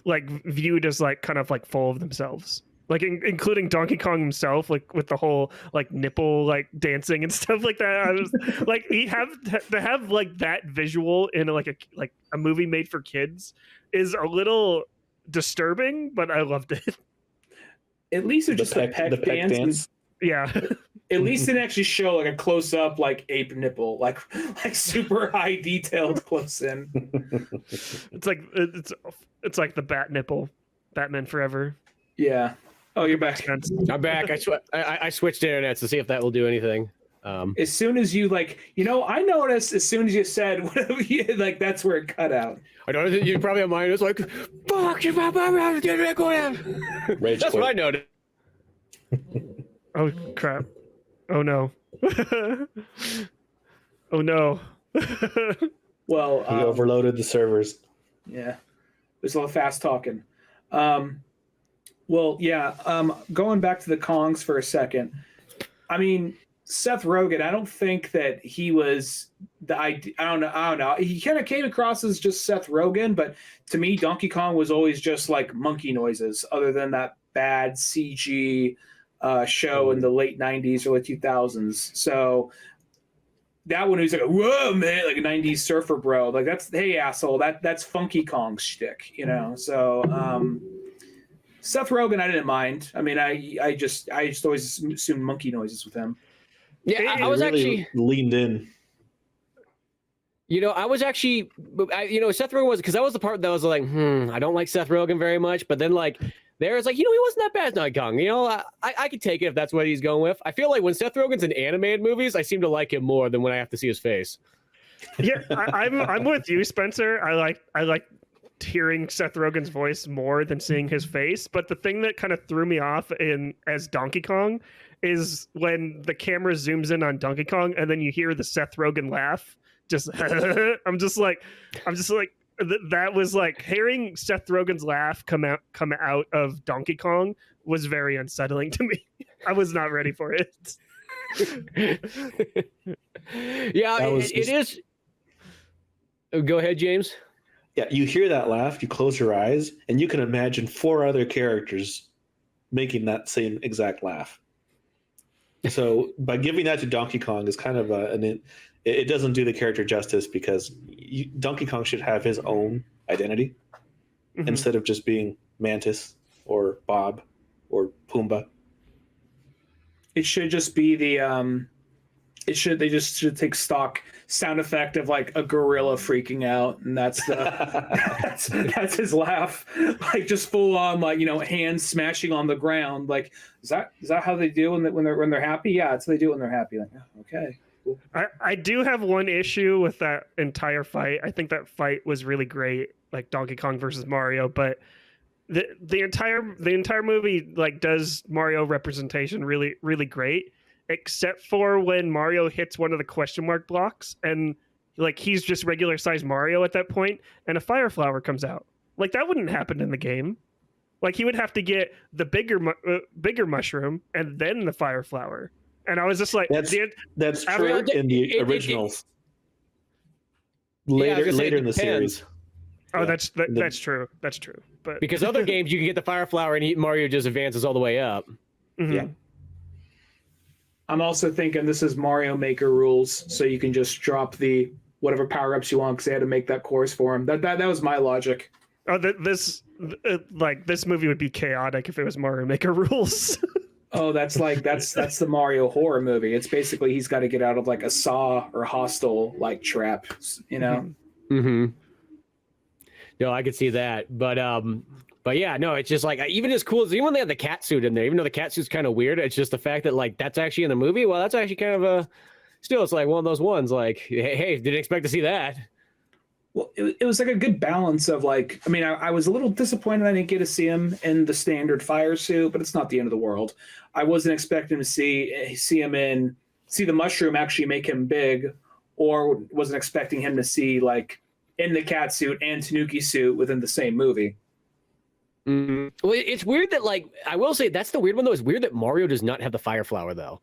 like viewed as like kind of like full of themselves. Like including Donkey Kong himself, like with the whole like nipple like dancing and stuff like that. I was like, to have like that visual in like a movie made for kids is a little disturbing, but I loved it. At least it's just a peck dance. Yeah. At least it actually show like a close up like ape nipple, like super high detailed close in. It's like the bat nipple, Batman Forever. Yeah. Oh, you're back. I'm back. I switched internets to see if that will do anything. As soon as you I noticed as soon as you said whatever you like, that's where it cut out. I know that you probably have mine. It's like, fuck you, Rage that's quit. what I noticed. Oh crap! Oh no! Oh no! Well, he overloaded the servers. Yeah, there's a lot of fast talking. Well, yeah. Going back to the Kongs for a second. I mean, Seth Rogen. I don't think that he was the idea. I don't know. He kind of came across as just Seth Rogen, but to me, Donkey Kong was always just like monkey noises. Other than that bad CG show in the late '90s, early 2000s. So that one was like, whoa, man, like a '90s surfer bro. Like that's, hey asshole, that's Funky Kong's shtick, So Seth Rogen, I didn't mind. I mean, I just always assumed monkey noises with him. Yeah, I was really actually leaned in. I was actually, Seth Rogen was, because that was the part that was like, I don't like Seth Rogen very much. But then like, there's like, he wasn't that bad as Donkey Kong. I could take it if that's what he's going with. I feel like when Seth Rogen's in animated movies, I seem to like him more than when I have to see his face. Yeah, I'm with you, Spencer. I like hearing Seth Rogen's voice more than seeing his face. But the thing that kind of threw me off as Donkey Kong is when the camera zooms in on Donkey Kong and then you hear the Seth Rogen laugh. Just I'm just like that was like hearing Seth Rogen's laugh come out of Donkey Kong was very unsettling to me. I was not ready for it. Yeah, it is. Go ahead, James. Yeah, you hear that laugh, you close your eyes, and you can imagine 4 other characters making that same exact laugh. So by giving that to Donkey Kong is kind of it doesn't do the character justice, because Donkey Kong should have his own identity instead of just being Mantis or Bob or Pumbaa. It should just be they just should take stock sound effect of like a gorilla freaking out, and that's that's his laugh, like just full on, like, hands smashing on the ground. Like, is that how they do when they're happy? Yeah, that's how they do when they're happy. Like, oh, okay. Cool. I do have one issue with that entire fight. I think that fight was really great, like Donkey Kong versus Mario, but the entire movie like does Mario representation really, really great, except for when Mario hits one of the question mark blocks and like he's just regular sized Mario at that point and a fire flower comes out. Like that wouldn't happen in the game. Like he would have to get the bigger mushroom and then the fire flower. And I was just like, that's true in the originals. Later in the series. Oh, yeah. That's true. That's true. But because other games you can get the fire flower and Mario just advances all the way up. Mm-hmm. Yeah. I'm also thinking this is Mario Maker rules, so you can just drop the whatever power-ups you want because they had to make that course for him. That was my logic. Oh, this movie would be chaotic if it was Mario Maker rules. Oh, that's the Mario horror movie. It's basically he's got to get out of like a Saw or Hostel like trap, Mm-hmm. No, I could see that, but yeah, no, it's just like even as cool as even when they had the cat suit in there, even though the cat suit's kind of weird, it's just the fact that like that's actually in the movie. Well, that's actually kind of still, it's like one of those ones like, hey, didn't expect to see that. Well, it was like a good balance of like, I mean, I was a little disappointed I didn't get to see him in the standard fire suit, but it's not the end of the world. I wasn't expecting to see the mushroom actually make him big, or wasn't expecting him to see like in the cat suit and Tanuki suit within the same movie. Mm-hmm. Well, it's weird that like, I will say that's the weird one though. It's weird that Mario does not have the fire flower though.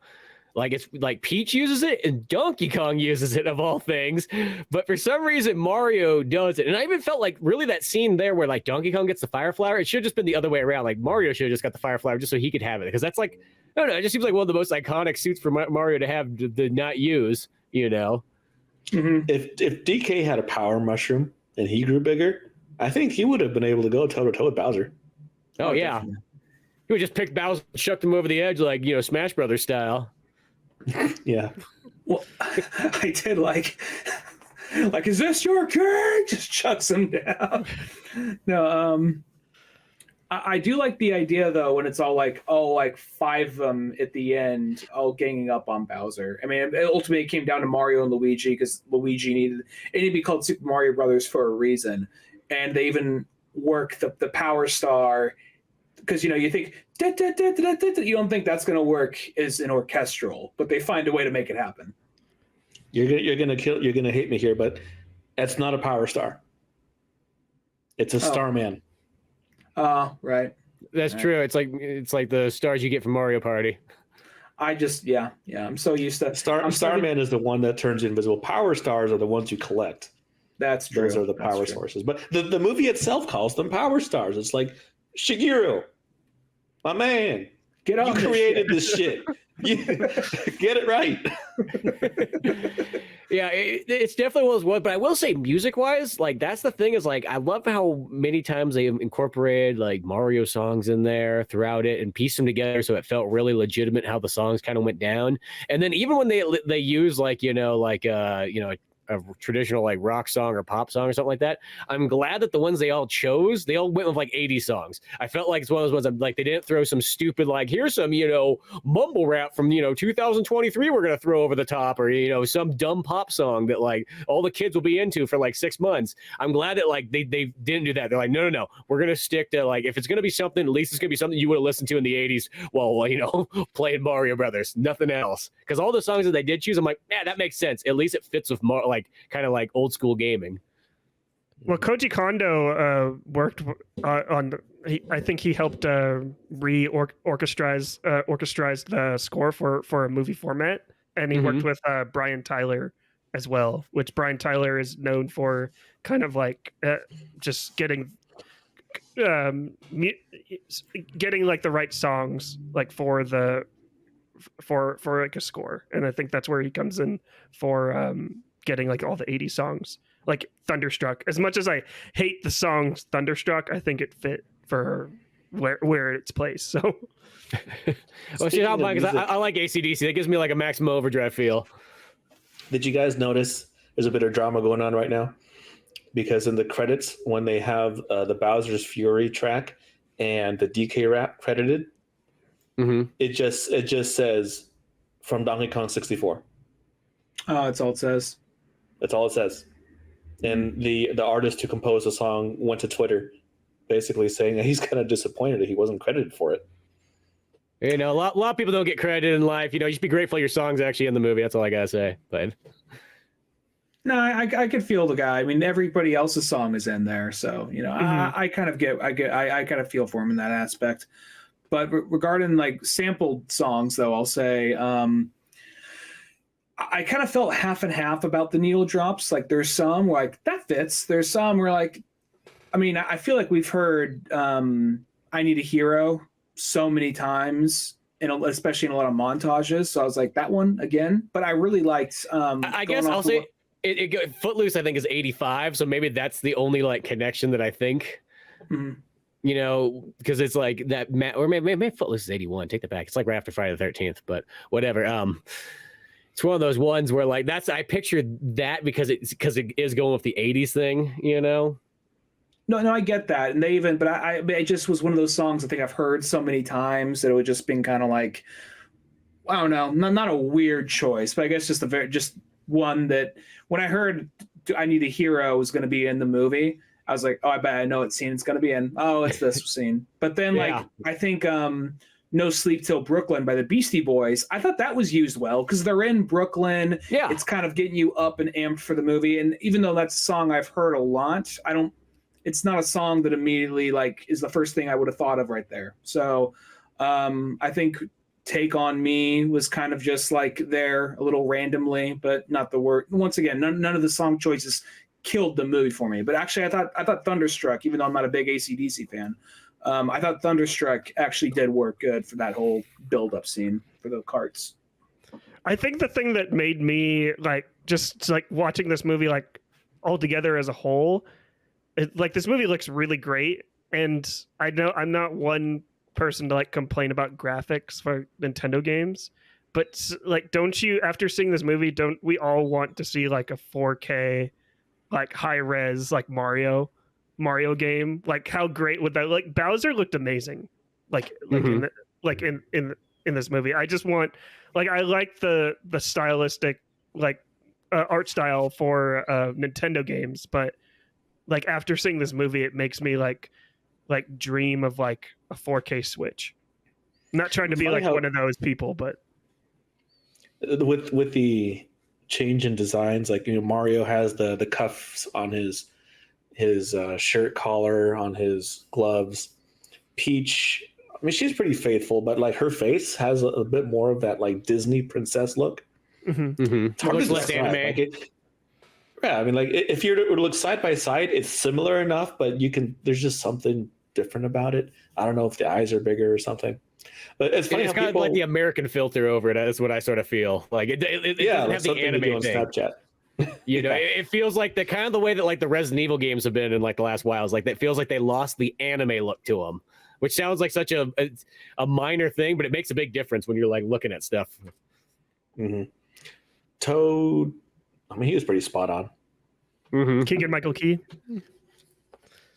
Like it's like Peach uses it and Donkey Kong uses it of all things, but for some reason Mario does it. And I even felt like really that scene there where like Donkey Kong gets the fire flower, it should have just been the other way around. Like Mario should have just got the fire flower just so he could have it, because that's like, I don't know, it just seems like one of the most iconic suits for Mario to have to not use. Mm-hmm. If DK had a power mushroom and he grew bigger, I think he would have been able to go toe to toe with Bowser. Oh yeah, definitely. He would just pick Bowser, chucked him over the edge like Smash Brothers style. Yeah. Well, I did like, is this your king? Just shuts him down. No, I do like the idea though when it's all like, like 5 of them at the end, all ganging up on Bowser. I mean, ultimately it came down to Mario and Luigi because Luigi needed to be called Super Mario Brothers for a reason, and they even work the Power Star. Because you think you don't think that's going to work as an orchestral, but they find a way to make it happen. You're gonna hate me here, but that's not a Power Star. It's a Starman. Oh, right. That's true. It's like the stars you get from Mario Party. I just I'm so used to Starman is the one that turns invisible. Power Stars are the ones you collect. That's true. Those are the power sources. But the movie itself calls them Power Stars. It's like, Shigeru, my man, get on. You created this shit. Get it right. Yeah, it's definitely one of those ones, but I will say music-wise, like that's the thing is like I love how many times they incorporated like Mario songs in there throughout it and pieced them together so it felt really legitimate how the songs kind of went down. And then even when they use like a traditional like rock song or pop song or something like that, I'm glad that the ones they all chose, they all went with like 80 songs. I felt like it's one of those ones I'm like they didn't throw some stupid like here's some mumble rap from 2023 we're gonna throw over the top, or some dumb pop song that like all the kids will be into for like 6 months. I'm glad that like they didn't do that. They're like no, we're gonna stick to like if it's gonna be something, at least it's gonna be something you would have listened to in the 80s while playing Mario Brothers, nothing else. Because all the songs that they did choose, I'm like, yeah, that makes sense. At least it fits with more like kind of like old school gaming. Well, Koji Kondo worked on. I think he helped orchestrize the score for a movie format, and he worked with Brian Tyler as well. Which Brian Tyler is known for, kind of like just getting like the right songs like for like a score, and I think that's where he comes in for getting like all the 80s songs, like Thunderstruck. As much as I hate the song Thunderstruck, I think it fit for where it's placed. So well, see, because I like AC/DC. That gives me like a Maximum Overdrive feel. Did you guys notice there's a bit of drama going on right now? Because in the credits, when they have the Bowser's Fury track and the DK rap credited, it just says from Donkey Kong 64. Oh, that's all it says. That's all it says. And the artist who composed the song went to Twitter basically saying that he's kind of disappointed that he wasn't credited for it. A lot of people don't get credited in life. You should be grateful your song's actually in the movie. That's all I gotta say. But no, I could feel the guy. I mean, everybody else's song is in there, so I kind of feel for him in that aspect. But regarding like sampled songs, though, I'll say I kind of felt half and half about the needle drops. Like there's some where like that fits. There's some where like, I mean, I feel like we've heard I Need a Hero so many times, especially in a lot of montages. So I was like, that one again. But I really liked. I guess I'll say Footloose, I think, is 85. So maybe that's the only like connection that I think. Because it's like that, or maybe Footloose is 81. Take that back. It's like right after Friday the 13th, but whatever. It's one of those ones where like I pictured that because it is going with the 80s thing, No, I get that, and it just was one of those songs I think I've heard so many times that it would just been kind of like, I don't know, not a weird choice, but I guess just one that when I heard I Need a Hero was going to be in the movie, I was like, oh, I bet I know what scene it's going to be in. Oh, it's this scene. But then like I think No Sleep Till Brooklyn by the Beastie Boys, I thought that was used well because they're in Brooklyn. Yeah. It's kind of getting you up and amped for the movie. And even though that's a song I've heard a lot, it's not a song that immediately like is the first thing I would have thought of right there. So I think Take On Me was kind of just like there a little randomly, but not the word. Once again, none of the song choices killed the movie for me. But actually I thought Thunderstruck, even though I'm not a big AC/DC fan, I thought Thunderstruck actually did work good for that whole build-up scene for the carts. I think the thing that made me like just like watching this movie like all together as a whole, like this movie looks really great, and I know I'm not one person to like complain about graphics for Nintendo games, but like don't you, after seeing this movie, don't we all want to see like a 4K like high res like Mario game? Like how great would that, like Bowser looked amazing like in this movie. I just want, like, I like the stylistic like art style for Nintendo games, but like after seeing this movie it makes me like dream of like a 4K Switch. I'm not trying to be like one of those people, but with the change in designs, like Mario has the cuffs on his shirt collar, on his gloves. Peach, I mean, she's pretty faithful, but like her face has a bit more of that like Disney princess look. It's hard to less anime. Yeah, I mean, like if you were to look side by side, it's similar enough, but there's just something different about it. I don't know if the eyes are bigger or something. But it's funny. It's kind of like the American filter over it. That's what I sort of feel. Like it doesn't have the anime thing. Snapchat. You know, it feels like the kind of the way that like the Resident Evil games have been in like the last while. Is like that feels like they lost the anime look to them, which sounds like such a minor thing, but it makes a big difference when you're like looking at stuff. Mm-hmm. Toad, I mean, he was pretty spot on. Mm-hmm. Keegan Michael Key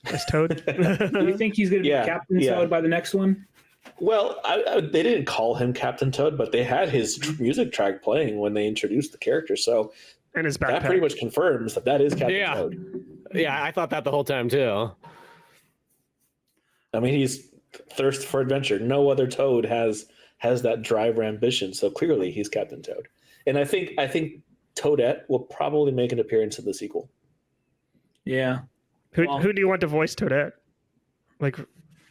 as Toad. Do you think he's going to be Captain Toad by the next one? Well, they didn't call him Captain Toad, but they had his music track playing when they introduced the character. So and his backpack. That pretty much confirms that is Captain Toad. Yeah, I thought that the whole time too. I mean, he's thirst for adventure. No other Toad has that drive or ambition. So clearly, he's Captain Toad. And I think Toadette will probably make an appearance in the sequel. Yeah. Who do you want to voice Toadette? Like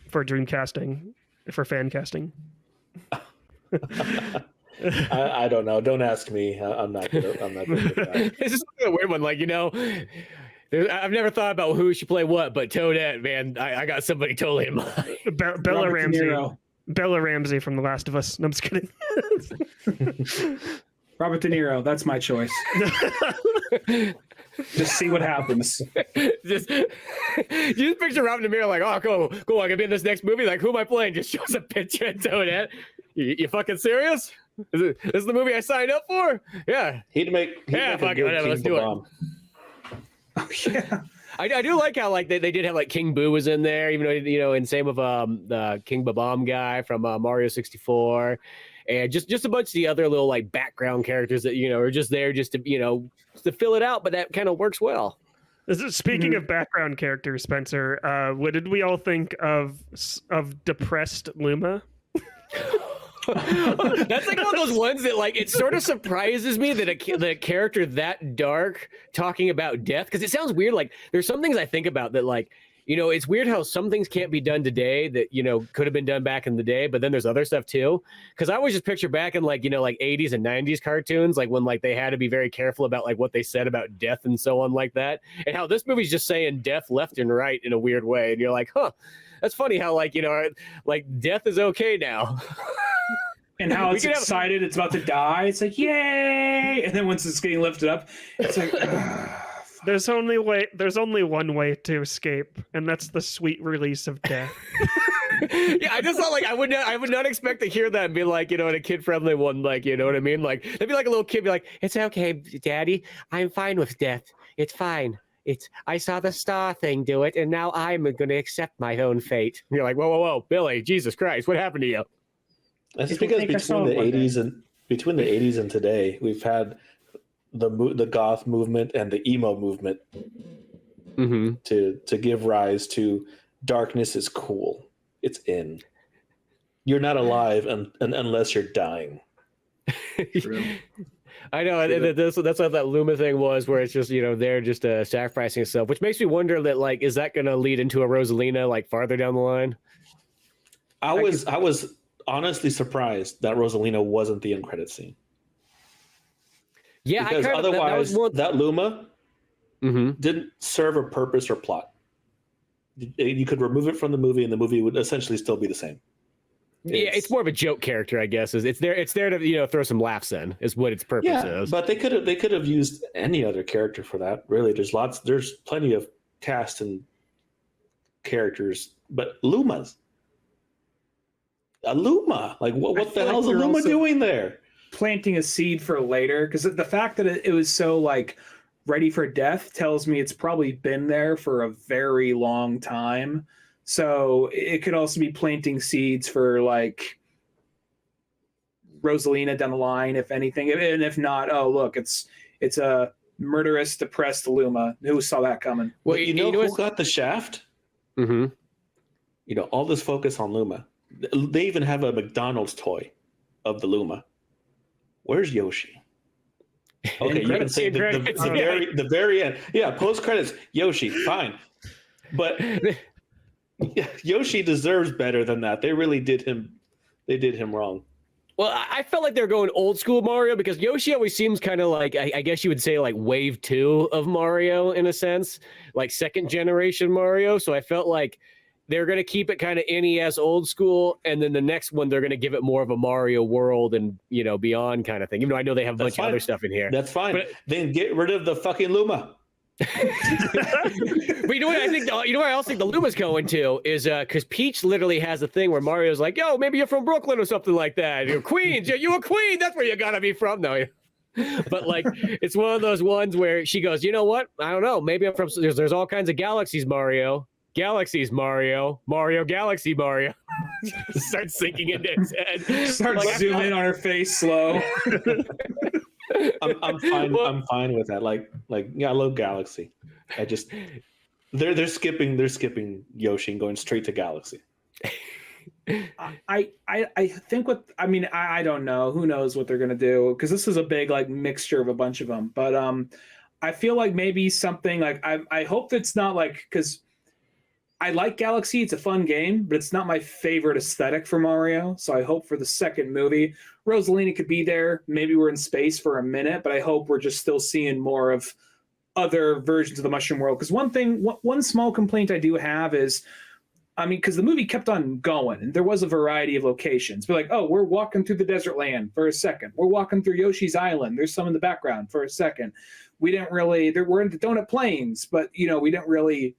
for dream casting, for fan casting? I don't know. Don't ask me. I'm not good. I'm not good at that. This is a weird one. Like, you know, I've never thought about who should play what, but Toadette, man, I got somebody totally in mind. Bella Ramsey. Bella Ramsey from The Last of Us. No, I'm just kidding. Robert De Niro. That's my choice. Just see what happens. just picture Robert De Niro like, oh, cool. I can be in this next movie. Like, who am I playing? Just shows a picture of Toadette. You fucking serious? This is the movie I signed up for? Yeah. He'd make fuck it, whatever. Let's do it. Oh, yeah. I do like how like they did have like King Boo was in there, even though, you know, and same with the King Babam guy from Mario 64, and just a bunch of the other little like background characters that, you know, are just there just to, you know, to fill it out, but that kind of works well. Speaking of background characters, Spencer, what did we all think of depressed Luma? That's like one of those ones that like it sort of surprises me that the character that dark talking about death, because it sounds weird. Like there's some things I think about that, like, you know, it's weird how some things can't be done today that, you know, could have been done back in the day, but then there's other stuff too. Because I always just picture back in like, you know, like 80s and 90s cartoons, like when like they had to be very careful about like what they said about death and so on like that, and how this movie's just saying death left and right in a weird way, and you're like, huh, that's funny how like, you know, like death is okay now. And how it's excited, it's about to die. It's like, yay! And then once it's getting lifted up, it's like, there's only one way to escape, and that's the sweet release of death. Yeah, I just thought like I would not expect to hear that and be like, you know, in a kid-friendly one, like, you know what I mean? Like it'd be like a little kid be like, it's okay, Daddy, I'm fine with death. It's fine. I saw the star thing do it, and now I'm going to accept my own fate. And you're like, whoa, Billy, Jesus Christ, what happened to you? That's because between the 80s and today, we've had the goth movement and the emo movement to give rise to darkness is cool. It's in. You're not alive unless you're dying. True. I know that's what that Luma thing was, where it's just, you know, they're just sacrificing itself, which makes me wonder that like, is that going to lead into a Rosalina like farther down the line? I was honestly surprised that Rosalina wasn't the end credit scene. Yeah, because otherwise that Luma didn't serve a purpose or plot. You could remove it from the movie, and the movie would essentially still be the same. It's more of a joke character, I guess. It's there to, you know, throw some laughs in, is what its purpose is. But they could have used any other character for that. Really, there's plenty of cast and characters, but Luma's. A Luma, like what the hell is a Luma doing there? Planting a seed for later, because the fact that it was so like ready for death tells me it's probably been there for a very long time. So it could also be planting seeds for like Rosalina down the line, if anything. And if not, oh look, it's a murderous, depressed Luma. Who saw that coming? Well, you know who got the shaft? Mm-hmm. You know, all this focus on Luma. They even have a McDonald's toy of the Luma. Where's Yoshi? Okay, you can say the very end. Yeah, post credits, Yoshi, fine. But Yoshi deserves better than that. They really did him. They did him wrong. Well, I felt like they're going old school Mario, because Yoshi always seems kind of like, I guess you would say like wave 2 of Mario in a sense, like second generation Mario. So I felt like, they're going to keep it kind of NES old school, and then the next one they're going to give it more of a Mario World and beyond kind of thing. Even though I know they have a bunch of other stuff in here. That's fine. But, then get rid of the fucking Luma. But you know what I think? Where I also think the Luma's going to is because Peach literally has a thing where Mario's like, "Yo, maybe you're from Brooklyn or something like that. You're Queens. You're a queen. That's where you gotta be from, though." But like, it's one of those ones where she goes, "You know what? I don't know. Maybe I'm from. There's all kinds of galaxies, Mario. Galaxies, Mario. Mario, Galaxy, Mario." Start sinking into his head. Start zoom in on her face slow. I'm fine. I'm fine with that. Like, yeah, I love Galaxy. I just they're skipping Yoshi and going straight to Galaxy. I think I don't know. Who knows what they're gonna do? Because this is a big like mixture of a bunch of them. But I feel like maybe something like I hope it's not like, because I like Galaxy. It's a fun game, but it's not my favorite aesthetic for Mario. So I hope for the second movie, Rosalina could be there. Maybe we're in space for a minute, but I hope we're just still seeing more of other versions of the Mushroom World. Because one small complaint I do have is, because the movie kept on going and there was a variety of locations. But like, oh, we're walking through the desert land for a second. We're walking through Yoshi's Island. There's some in the background for a second. We're in the Donut Plains, but we didn't really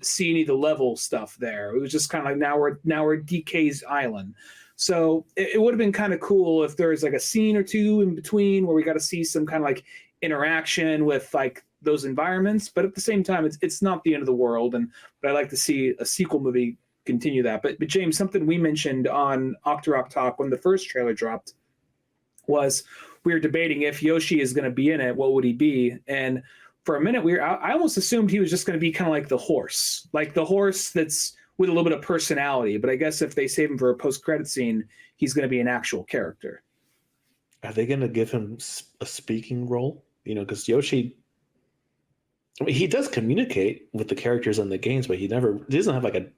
see any of the level stuff there. It was just kind of like now we're DK's Island. So it would have been kind of cool if there was like a scene or two in between where we got to see some kind of like interaction with like those environments. But at the same time, it's not the end of the world. But I'd like to see a sequel movie continue that. But James, something we mentioned on Octorok Talk when the first trailer dropped was we were debating if Yoshi is going to be in it, what would he be? And for a minute, I almost assumed he was just going to be kind of like the horse that's with a little bit of personality. But I guess if they save him for a post-credit scene, he's going to be an actual character. Are they going to give him a speaking role? Because Yoshi, he does communicate with the characters in the games, but he doesn't have like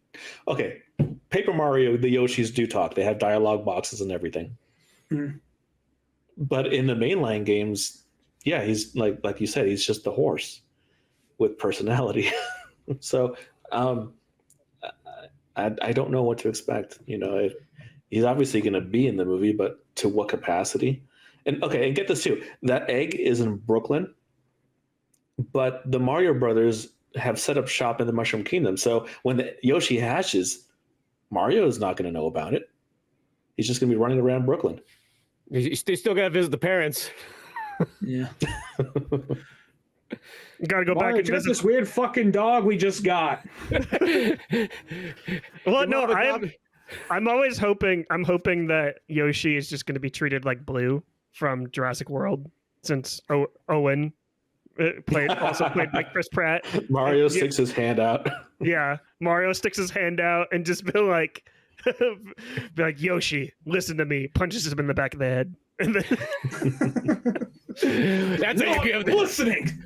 okay, Paper Mario, the Yoshis do talk. They have dialogue boxes and everything. Mm-hmm. But in the mainline games, yeah, he's like you said, he's just the horse with personality. So I don't know what to expect. He's obviously going to be in the movie, but to what capacity? And get this too. That egg is in Brooklyn, but the Mario brothers have set up shop in the Mushroom Kingdom. So when the Yoshi hatches, Mario is not going to know about it. He's just going to be running around Brooklyn. They still got to visit the parents. Yeah. Got to go back and visit this weird fucking dog we just got. Well, no, I'm always hoping. I'm hoping that Yoshi is just going to be treated like Blue from Jurassic World, since Owen played by Chris Pratt. Mario sticks his hand out. Yeah, Mario sticks his hand out and just be like, Yoshi, listen to me. Punches him in the back of the head. And then that's how you give listening.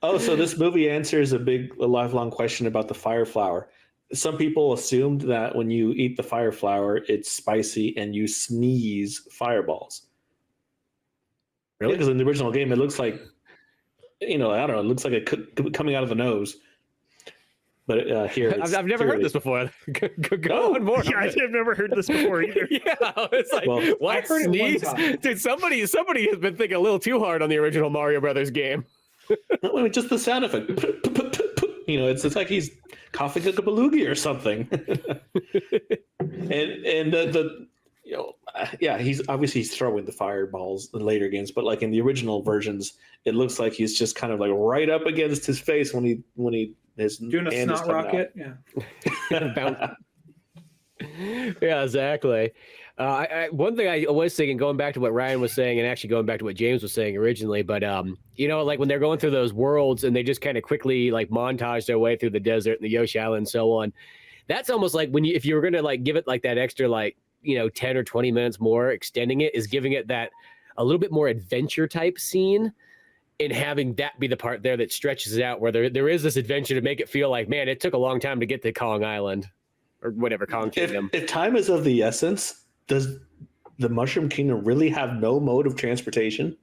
Oh, so this movie answers a lifelong question about the fire flower. Some people assumed that when you eat the fire flower, it's spicy and you sneeze fireballs. Really? Because in the original game, it looks like, I don't know, it looks like it coming out of the nose. But here, I've never heard this before. Go on more. Yeah, I've never heard this before either. Yeah, it's like, what? I've heard Sneeze? it one time. Dude, somebody has been thinking a little too hard on the original Mario Brothers game. No, just the sound effect. It's like he's coughing like a belugi or something. he's throwing the fireballs in later games, but like in the original versions, it looks like he's just kind of like right up against his face when he his doing a snot rocket. Yeah. Yeah, exactly. One thing I was thinking, going back to what Ryan was saying, and actually going back to what James was saying originally, but like when they're going through those worlds and they just kind of quickly like montage their way through the desert and the Yoshi Island and so on. That's almost like if you were going to like give it like that extra 10 or 20 minutes more, extending it is giving it that a little bit more adventure type scene, and having that be the part there that stretches it out, where there is this adventure to make it feel like, man, it took a long time to get to Kong Island or whatever, Kong Kingdom. If time is of the essence, does the Mushroom Kingdom really have no mode of transportation?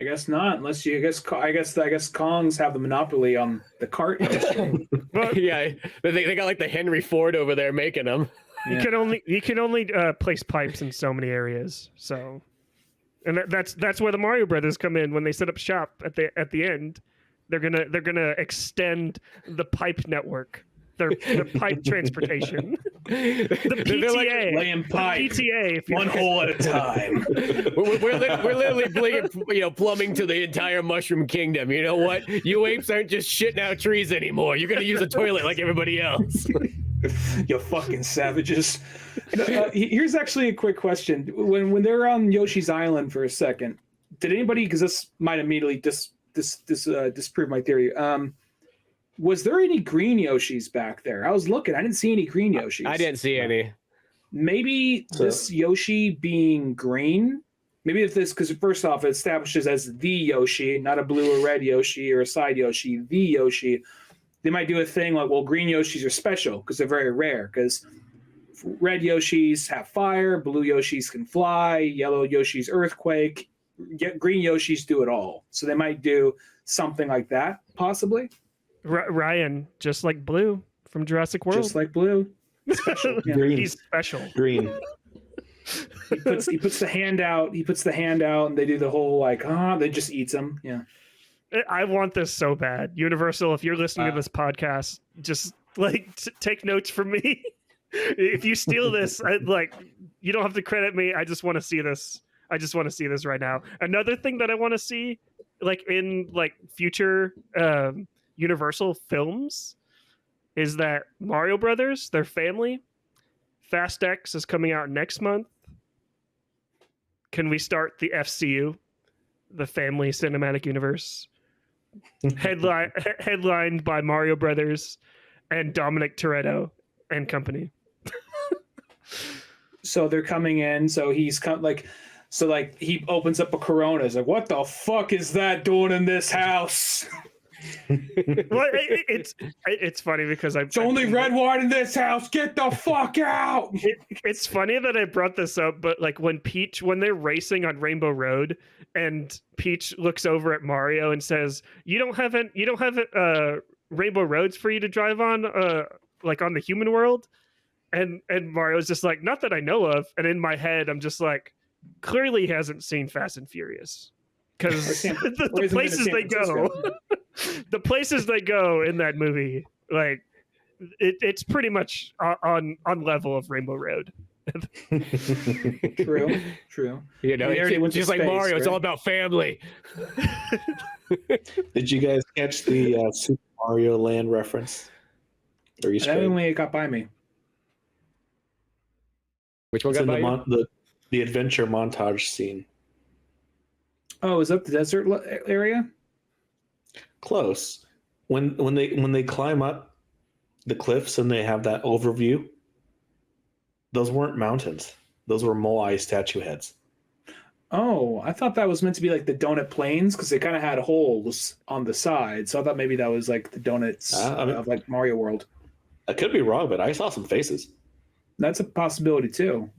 I guess not, unless I guess Kongs have the monopoly on the cart industry. But Yeah, they got like the Henry Ford over there making them. you can only place pipes in so many areas. So, and that's where the Mario Brothers come in when they set up shop at the end. They're gonna extend the pipe network. Their pipe transportation. The PTA. Laying pipe. PTA. If One hole at a time. We're literally plumbing to the entire mushroom kingdom. You know what? You apes aren't just shitting out trees anymore. You're gonna use a toilet like everybody else. You fucking savages. Here's actually a quick question. When they're on Yoshi's Island for a second, did anybody? Because this might immediately disprove my theory. Was there any green Yoshis back there? I was looking. I didn't see any green Yoshis. I didn't see any. Maybe this Yoshi being green. Maybe if this, because first off, it establishes as the Yoshi, not a blue or red Yoshi or a side Yoshi, the Yoshi. They might do a thing like, well, green Yoshis are special because they're very rare. Because red Yoshis have fire, blue Yoshis can fly, yellow Yoshis earthquake. Green Yoshis do it all. So they might do something like that, possibly. Ryan, just like Blue from Jurassic World. Just like Blue. Special. Yeah. Green. He's special. Green. He puts the hand out. He puts the hand out, and they do the whole like, they just eats them. Yeah. I want this so bad. Universal, if you're listening to this podcast, just like take notes from me. If you steal this, you don't have to credit me. I just want to see this. I just want to see this right now. Another thing that I want to see, like in like future Universal films, is that Mario Brothers, their family, Fast X is coming out next month. Can we start the FCU, the Family Cinematic Universe, headlined by Mario Brothers and Dominic Toretto and company? So they're coming in. So he's he opens up a Corona. He's like, "What the fuck is that doing in this house?" Well, it's funny because It's only red wine in this house. Get the fuck out! It's funny that I brought this up, but like when they're racing on Rainbow Road, and Peach looks over at Mario and says, "You don't have Rainbow Roads for you to drive on, like on the human world," and Mario's just like, "Not that I know of." And in my head, I'm just like, clearly he hasn't seen Fast and Furious. Because the places they go, the places they go in that movie, like it's pretty much on level of Rainbow Road. True. You know, it's just like Mario. Right? It's all about family. Did you guys catch the Super Mario Land reference? Or you? That only got by me. Which one got by you? The adventure montage scene. Oh, is that the desert area? Close. When they climb up the cliffs and they have that overview, those weren't mountains. Those were Moai statue heads. Oh, I thought that was meant to be like the donut plains because they kind of had holes on the side. So I thought maybe that was like the donuts of like Mario World. I could be wrong, but I saw some faces. That's a possibility too.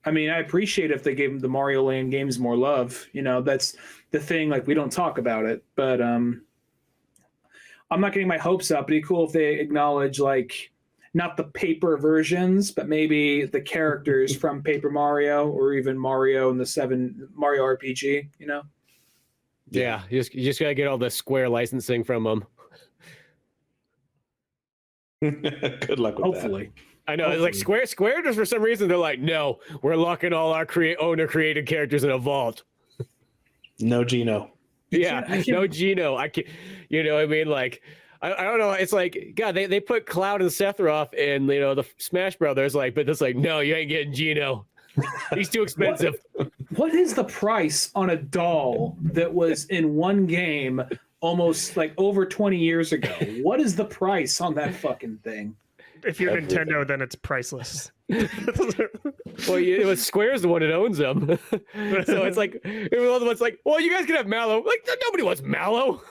I mean, I appreciate if they gave the Mario Land games more love. You know, that's the thing. Like, we don't talk about it, but I'm not getting my hopes up. It'd be cool if they acknowledge, like, not the paper versions, but maybe the characters from Paper Mario or even Mario and the Mario RPG. You know? Yeah, you just gotta get all the Square licensing from them. Good luck with Hopefully. That. I know, it's like Square just for some reason they're like, no, we're locking all our owner-created characters in a vault. No Geno. Yeah, no Geno. I can't, you know what I mean? Like, I don't know. It's like, God, they put Cloud and Sephiroth in, you know, the Smash Brothers, like, but it's like, no, you ain't getting Geno. He's too expensive. What is the price on a doll that was in one game almost like over 20 years ago? What is the price on that fucking thing? If you're Nintendo, then it's priceless. Well, it was Square's the one that owns them. So it's like, it was all the ones like, well, you guys can have Mallow. Like, nobody wants Mallow.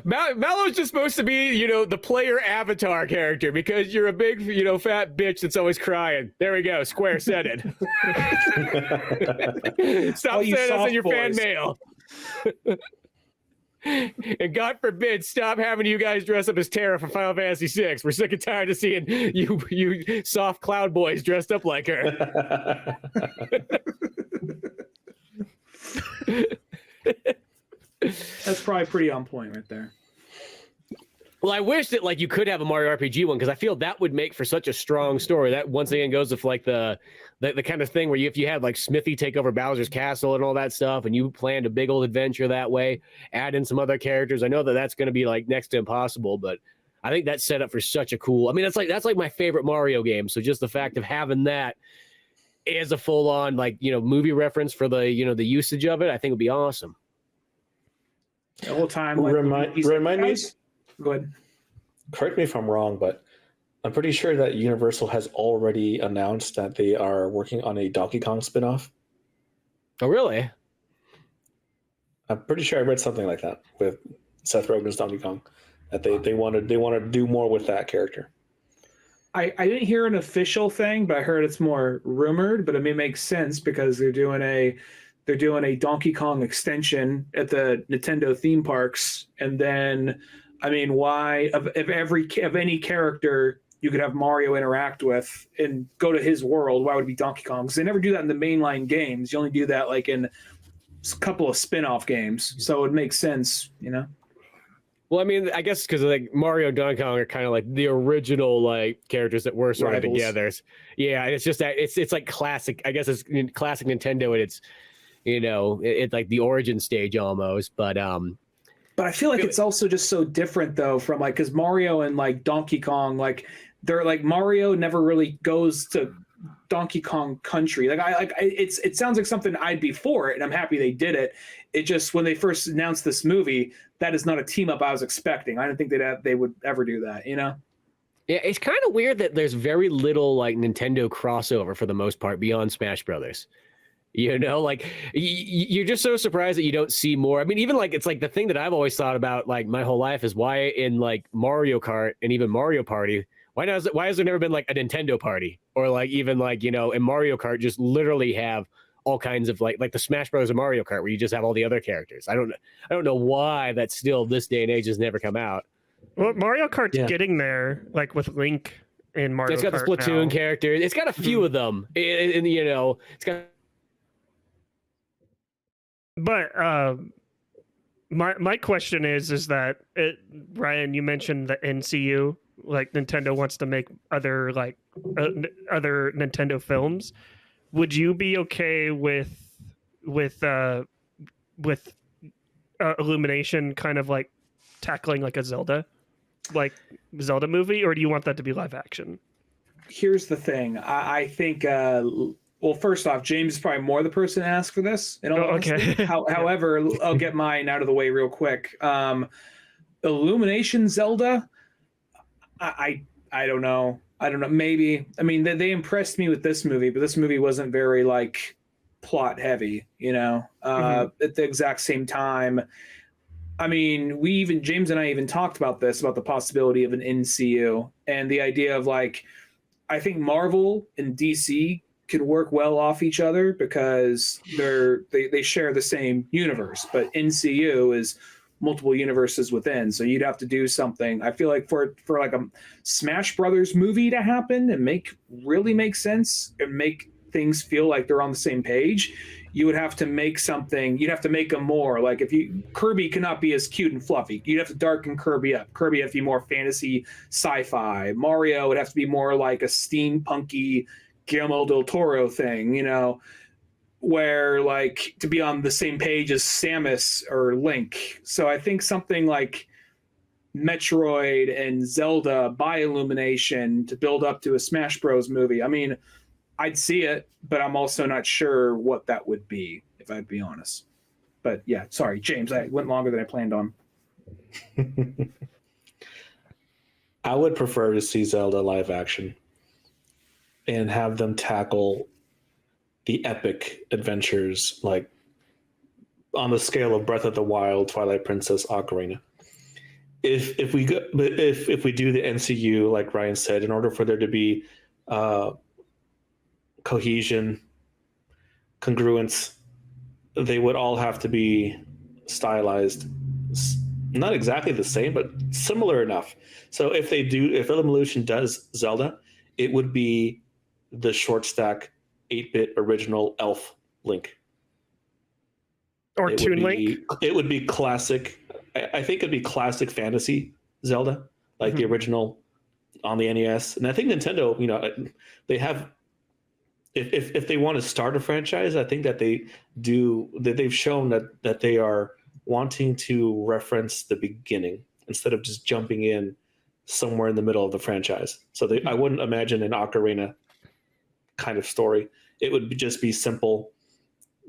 Mallow's just supposed to be, you know, the player avatar character because you're a big, you know, fat bitch that's always crying. There we go. Square said it. Stop saying us in your fan mail. And God forbid, stop having you guys dress up as Terra for Final Fantasy VI. We're sick and tired of seeing you soft cloud boys dressed up like her. That's probably pretty on point right there. Well, I wish that like you could have a Mario RPG one because I feel that would make for such a strong story. That once again goes with like the kind of thing where if you had like Smithy take over Bowser's castle and all that stuff, and you planned a big old adventure that way, add in some other characters. I know that that's going to be like next to impossible, but I think that's set up for such a cool. I mean, that's like my favorite Mario game. So just the fact of having that as a full on like movie reference for the the usage of it, I think would be awesome. The whole time, like, remind me. Go ahead. Correct me if I'm wrong, but I'm pretty sure that Universal has already announced that they are working on a Donkey Kong spinoff. Oh, really? I'm pretty sure I read something like that with Seth Rogen's Donkey Kong, that they want to do more with that character. I didn't hear an official thing, but I heard it's more rumored. But it may make sense because they're doing a Donkey Kong extension at the Nintendo theme parks, and then I mean, why of any character you could have Mario interact with and go to his world, why would it be Donkey Kong? Because they never do that in the mainline games. You only do that like in a couple of spin-off games, so it makes sense, Well, I mean, I guess because like Mario and Donkey Kong are kind of like the original like characters that were sort of together. Yeah, it's just that it's like classic. I guess it's classic Nintendo, and it's it's like the origin stage almost. But I feel like it's also just so different though from like because Mario and like Donkey Kong, like they're like Mario never really goes to Donkey Kong country. It sounds like something I'd be for it, and I'm happy they did it. It just when they first announced this movie, that is not a team up I was expecting. I didn't think they would ever do that, Yeah, it's kind of weird that there's very little like Nintendo crossover for the most part beyond Smash Brothers. Like you're just so surprised that you don't see more. I mean, even like it's like the thing that I've always thought about like my whole life is why in like Mario Kart and even Mario Party, why has there never been like a Nintendo Party or like even like in Mario Kart just literally have all kinds of like the Smash Bros. Of Mario Kart where you just have all the other characters. I don't know why that still this day and age has never come out. Well, Mario Kart's getting there, like with Link in Mario Kart. It's got the Splatoon character. It's got a few of them, and it's got. But my question is that Ryan, you mentioned the NCU, like Nintendo wants to make other like other Nintendo films. Would you be okay with Illumination kind of like tackling like a Zelda movie, or do you want that to be live action? Here's the thing. I think well, first off, James is probably more the person to ask for this. Okay. However, I'll get mine out of the way real quick. Illumination Zelda, I don't know. Maybe. I mean, they impressed me with this movie, but this movie wasn't very like plot heavy. At the exact same time. I mean, James and I even talked about the possibility of an NCU and the idea of like, I think Marvel and DC can work well off each other because they share the same universe, but NCU is multiple universes within. So you'd have to do something. I feel like for like a Smash Brothers movie to happen and really make sense and make things feel like they're on the same page, you would have to make something. You'd have to make them more like Kirby cannot be as cute and fluffy. You'd have to darken Kirby up. Kirby have to be more fantasy sci-fi. Mario would have to be more like a steampunky Guillermo del Toro thing, where like to be on the same page as Samus or Link. So I think something like Metroid and Zelda by Illumination to build up to a Smash Bros. Movie. I mean, I'd see it, but I'm also not sure what that would be, if I'd be honest. But yeah, sorry, James, I went longer than I planned on. I would prefer to see Zelda live action and have them tackle the epic adventures like on the scale of Breath of the Wild, Twilight Princess, Ocarina. If we do the NCU, like Ryan said, in order for there to be cohesion, congruence, they would all have to be stylized not exactly the same, but similar enough. So if Illumination does Zelda, it would be the short stack 8-bit original Elf Link. Or Toon Link. It would be classic. I think it'd be classic fantasy Zelda, like the original on the NES. And I think Nintendo, they have, if they want to start a franchise, I think that they've shown that they are wanting to reference the beginning instead of just jumping in somewhere in the middle of the franchise. So I wouldn't imagine an Ocarina kind of story. It would just be simple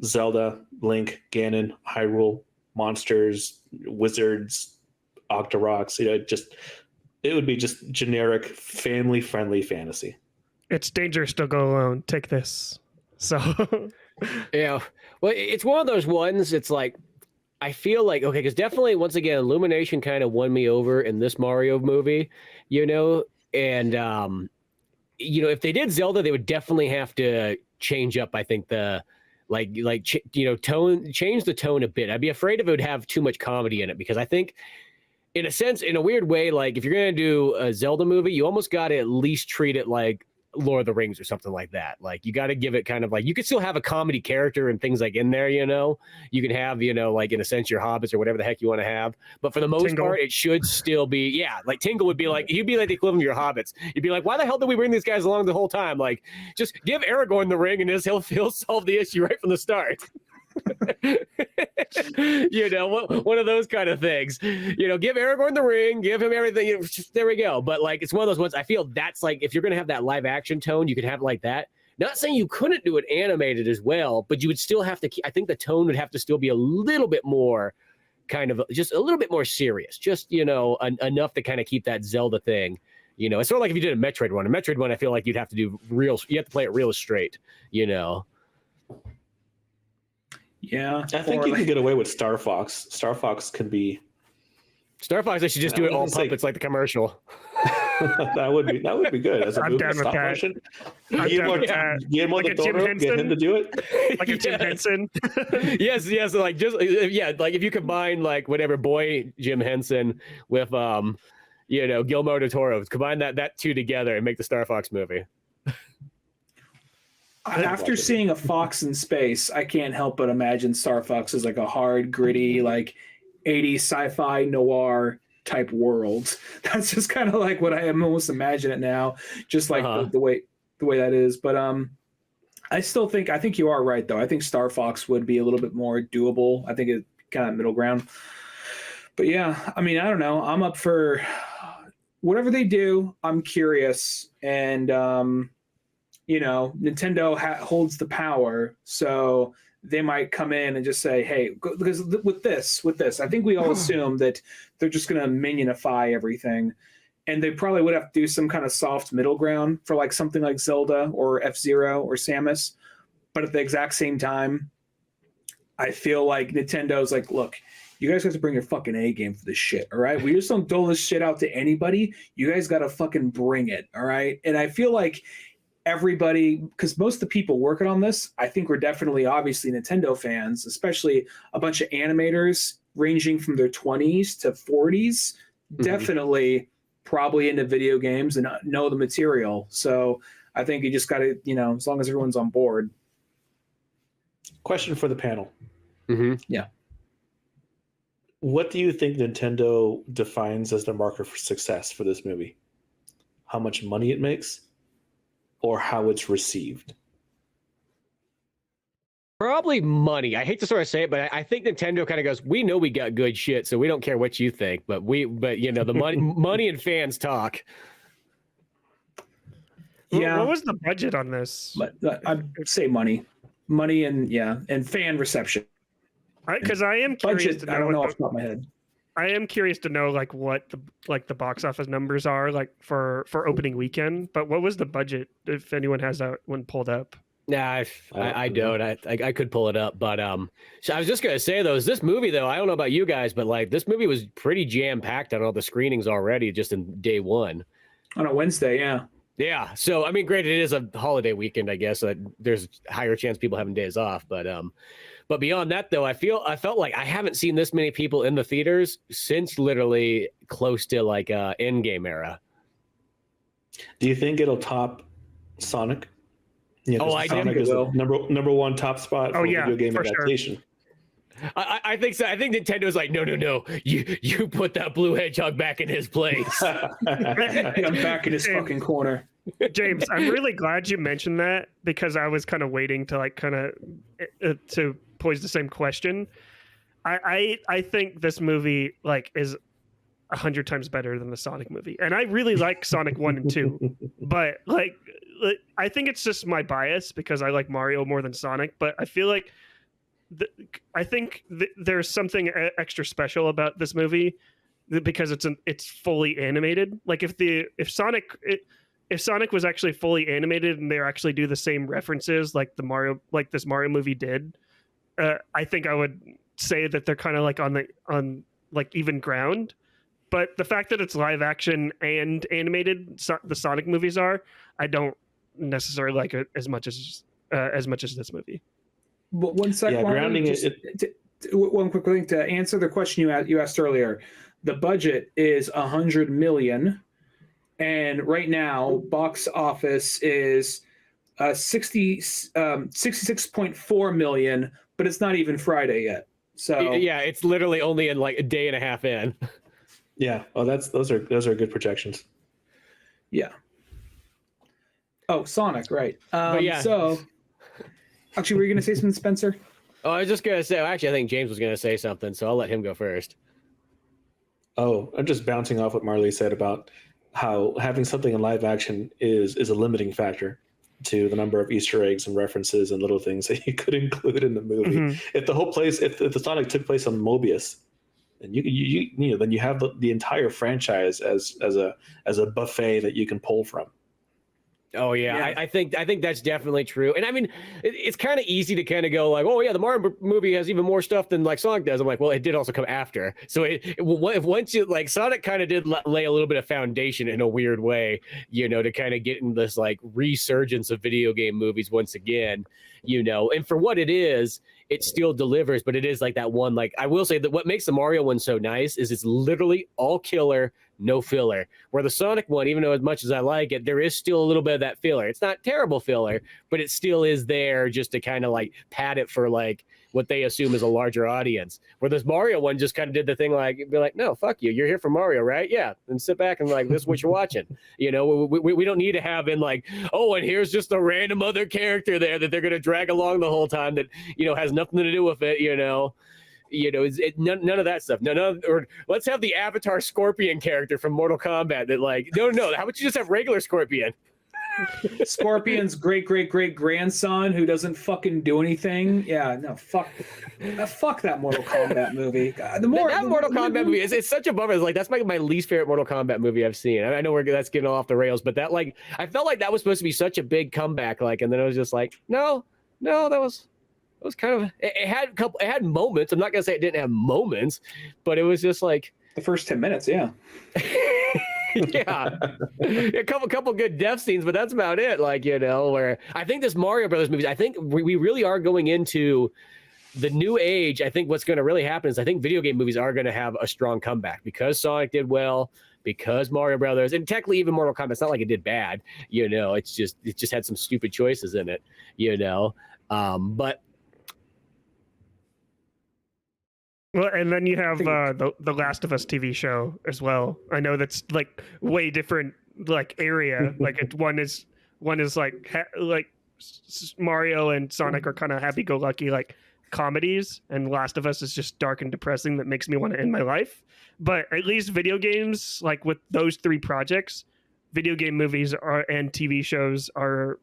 Zelda, Link, Ganon, Hyrule, monsters, wizards, Octoroks. It would be just generic family-friendly fantasy. It's dangerous to go alone. Take this. So yeah, well, it's one of those ones. It's like I feel like okay, because definitely once again, Illumination kind of won me over in this Mario movie, and if they did Zelda, they would definitely have to change up. I think the change the tone a bit. I'd be afraid if it would have too much comedy in it because I think, in a sense, in a weird way, like if you're gonna do a Zelda movie, you almost got to at least treat it like Lord of the Rings or something like that. Like you got to give it kind of like you could still have a comedy character and things like in there. You can have like in a sense your hobbits or whatever the heck you want to have. But for the most part, it should still be like Tingle would be like he'd be like the equivalent of your hobbits. You'd be like, why the hell did we bring these guys along the whole time? Like just give Aragorn the ring and he'll solve the issue right from the start. One of those kind of things. Give Aragorn the ring, give him everything. There we go. But like, it's one of those ones. I feel that's like if you're gonna have that live action tone, you could have it like that. Not saying you couldn't do it animated as well, but you would still have to. I think the tone would have to still be a little bit more, kind of just a little bit more serious. Just enough to kind of keep that Zelda thing. It's sort of like if you did a Metroid one. A Metroid one, I feel like you'd have to do real. You have to play it real straight. Yeah, I think you can get away with Star Fox. Star Fox can be. Star Fox. They should just do it all puppets like the commercial. that would be good. As a I'm movie, down with stop that. motion. Guillermo like del Toro, get him to do it. Like a Jim Henson. yes. Like like if you combine like whatever boy Jim Henson with Guillermo del Toro, combine that two together and make the Star Fox movie. After seeing a fox in space, I can't help but imagine Star Fox as like a hard, gritty, like 80s sci-fi noir type world. That's just kind of like what I almost imagine it now, just like the way that is. But I think you are right though. I think Star Fox would be a little bit more doable. I think it kind of middle ground. But yeah, I mean, I don't know. I'm up for whatever they do. I'm curious and. Nintendo holds the power, so they might come in and just say, hey, because with this, I think we all assume that they're just going to minionify everything. And they probably would have to do some kind of soft middle ground for like something like Zelda or F-Zero or Samus. But at the exact same time, I feel like Nintendo's like, look, you guys have to bring your fucking A game for this shit, all right? We just don't dole this shit out to anybody. You guys got to fucking bring it, all right? And I feel like everybody, because most of the people working on this, I think we're definitely obviously Nintendo fans, especially a bunch of animators ranging from their 20s to 40s, definitely probably into video games and know the material. So I think you just got to, as long as everyone's on board. Question for the panel. Yeah. What do you think Nintendo defines as the marker for success for this movie? How much money it makes? Or how it's received? Probably money. I hate to sort of say it, but I think Nintendo kind of goes, we know we got good shit, so we don't care what you think, but the money and fans talk. Yeah. What was the budget on this? But I'd say money and fan reception. Because I am curious budget, to know. I don't know off the top of my head. I am curious to know what the box office numbers are like for opening weekend. But what was the budget? If anyone has that one pulled up. Nah, I don't. I could pull it up, but so I was just gonna say though, this movie though, I don't know about you guys, but like this movie was pretty jam packed on all the screenings already, just in day one. On a Wednesday, yeah. Yeah. So I mean, granted, it is a holiday weekend, I guess. So there's a higher chance people having days off, but beyond that, though, I felt like I haven't seen this many people in the theaters since literally close to like Endgame era. Do you think it'll top Sonic? Yeah, Oh, I Sonic think it is the will. number one top spot for yeah, video game for sure. adaptation. I think so. I think Nintendo's like, no. You put that blue hedgehog back in his place. I'm back in his fucking corner. James, I'm really glad you mentioned that because I was kind of waiting to to pose the same question. I think this movie is 100 times better than the Sonic movie, and I really like Sonic 1 and 2, but I think it's just my bias because I like Mario more than Sonic. But I feel like I think there's something extra special about this movie because it's fully animated. Like if Sonic was actually fully animated and they actually do the same references like this Mario movie did, I think I would say that they're kind of on even ground. But the fact that it's live action and animated, the Sonic movies are, I don't necessarily like it as much as this movie. But one second, grounding one quick thing to answer the question you asked earlier. The budget is $100 million, and right now box office is 66.4 million, but it's not even Friday yet. So yeah, it's literally only in like a day and a half in. Yeah. Oh, those are good projections. Yeah. Oh, Sonic, right? But yeah. So, actually, were you going to say something, Spencer? Oh, I was just gonna say. Actually, I think James was gonna say something, so I'll let him go first. Oh, I'm just bouncing off what Marley said about how having something in live action is a limiting factor to the number of Easter eggs and references and little things that you could include in the movie. Mm-hmm. If the Sonic took place on Mobius, and then you have the entire franchise as a buffet that you can pull from. Oh yeah. I think that's definitely true. And I mean, it's kind of easy to kind of go like, oh yeah, the Mario movie has even more stuff than like Sonic does. I'm like, well, it did also come after. So once you like Sonic kind of did lay a little bit of foundation in a weird way, to kind of get in this like resurgence of video game movies once again, and for what it is, it still delivers, but it is like that one, like I will say that what makes the Mario one so nice is it's literally all killer, no filler. Where the Sonic one, even though as much as I like it, there is still a little bit of that filler. It's not terrible filler, but it still is there just to kind of like pad it for like what they assume is a larger audience. Where this Mario one just kind of did the thing like, be like, no, fuck you. You're here for Mario, right? Yeah. And sit back and like, this is what you're watching. We don't need to have in like, oh, and here's just a random other character there that they're going to drag along the whole time that, has nothing to do with it, none of that stuff. Or let's have the Avatar Scorpion character from Mortal Kombat that like, no. How about you just have regular Scorpion? Scorpion's great grandson who doesn't fucking do anything. Yeah, no, fuck that Mortal Kombat movie. Mortal Kombat movie it's such a bummer. It's like that's my least favorite Mortal Kombat movie I've seen. I know that's getting off the rails, but that like I felt like that was supposed to be such a big comeback. Like, and then it was just like, no, that was kind of it had moments. I'm not gonna say it didn't have moments, but it was just like the first 10 minutes, yeah. Yeah, a couple good death scenes, but that's about it. Like, where I think this Mario Brothers movies, I think we really are going into the new age. I think what's going to really happen is I think video game movies are going to have a strong comeback because Sonic did well, because Mario Brothers, and technically even Mortal Kombat. It's not like it did bad, it just had some stupid choices in it, but. Well, and then you have the Last of Us TV show as well. I know that's like way different like area. Like one is like Mario and Sonic are kind of happy-go-lucky like comedies, and Last of Us is just dark and depressing that makes me want to end my life. But at least video games, like with those three projects, video game movies and TV shows are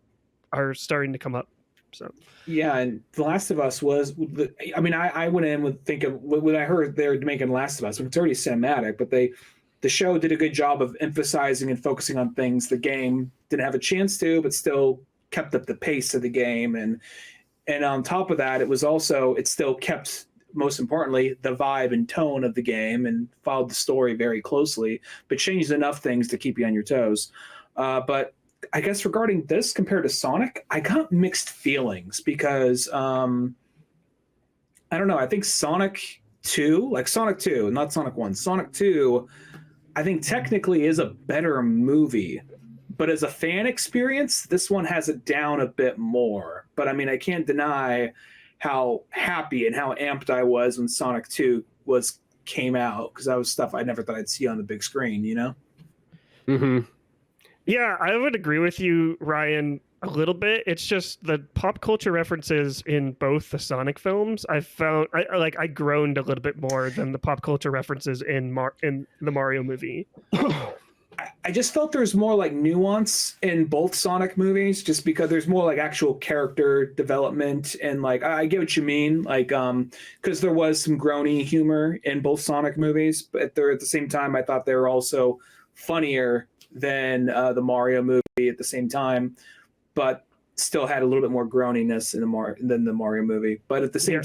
starting to come up. So yeah, and The Last of Us I went in with when I heard they're making Last of Us, it's already cinematic, but the show did a good job of emphasizing and focusing on things the game didn't have a chance to, but still kept up the pace of the game, and on top of that, it still kept, most importantly, the vibe and tone of the game and followed the story very closely, but changed enough things to keep you on your toes. But I guess regarding this compared to Sonic, I got mixed feelings because I don't know. I think Sonic 2, like Sonic 2, not Sonic 1, Sonic 2, I think technically is a better movie. But as a fan experience, this one has it down a bit more. But I mean, I can't deny how happy and how amped I was when Sonic 2 came out, because that was stuff I never thought I'd see on the big screen, you know? Mm-hmm. Yeah, I would agree with you, Ryan, a little bit. It's just the pop culture references in both the Sonic films. I groaned a little bit more than the pop culture references in the Mario movie. I just felt there's more like nuance in both Sonic movies, just because there's more like actual character development, and like I get what you mean, like because there was some groany humor in both Sonic movies, but they're at the same time I thought they were also funnier than the Mario movie at the same time, but still had a little bit more groaniness than the Mario movie. But at the same,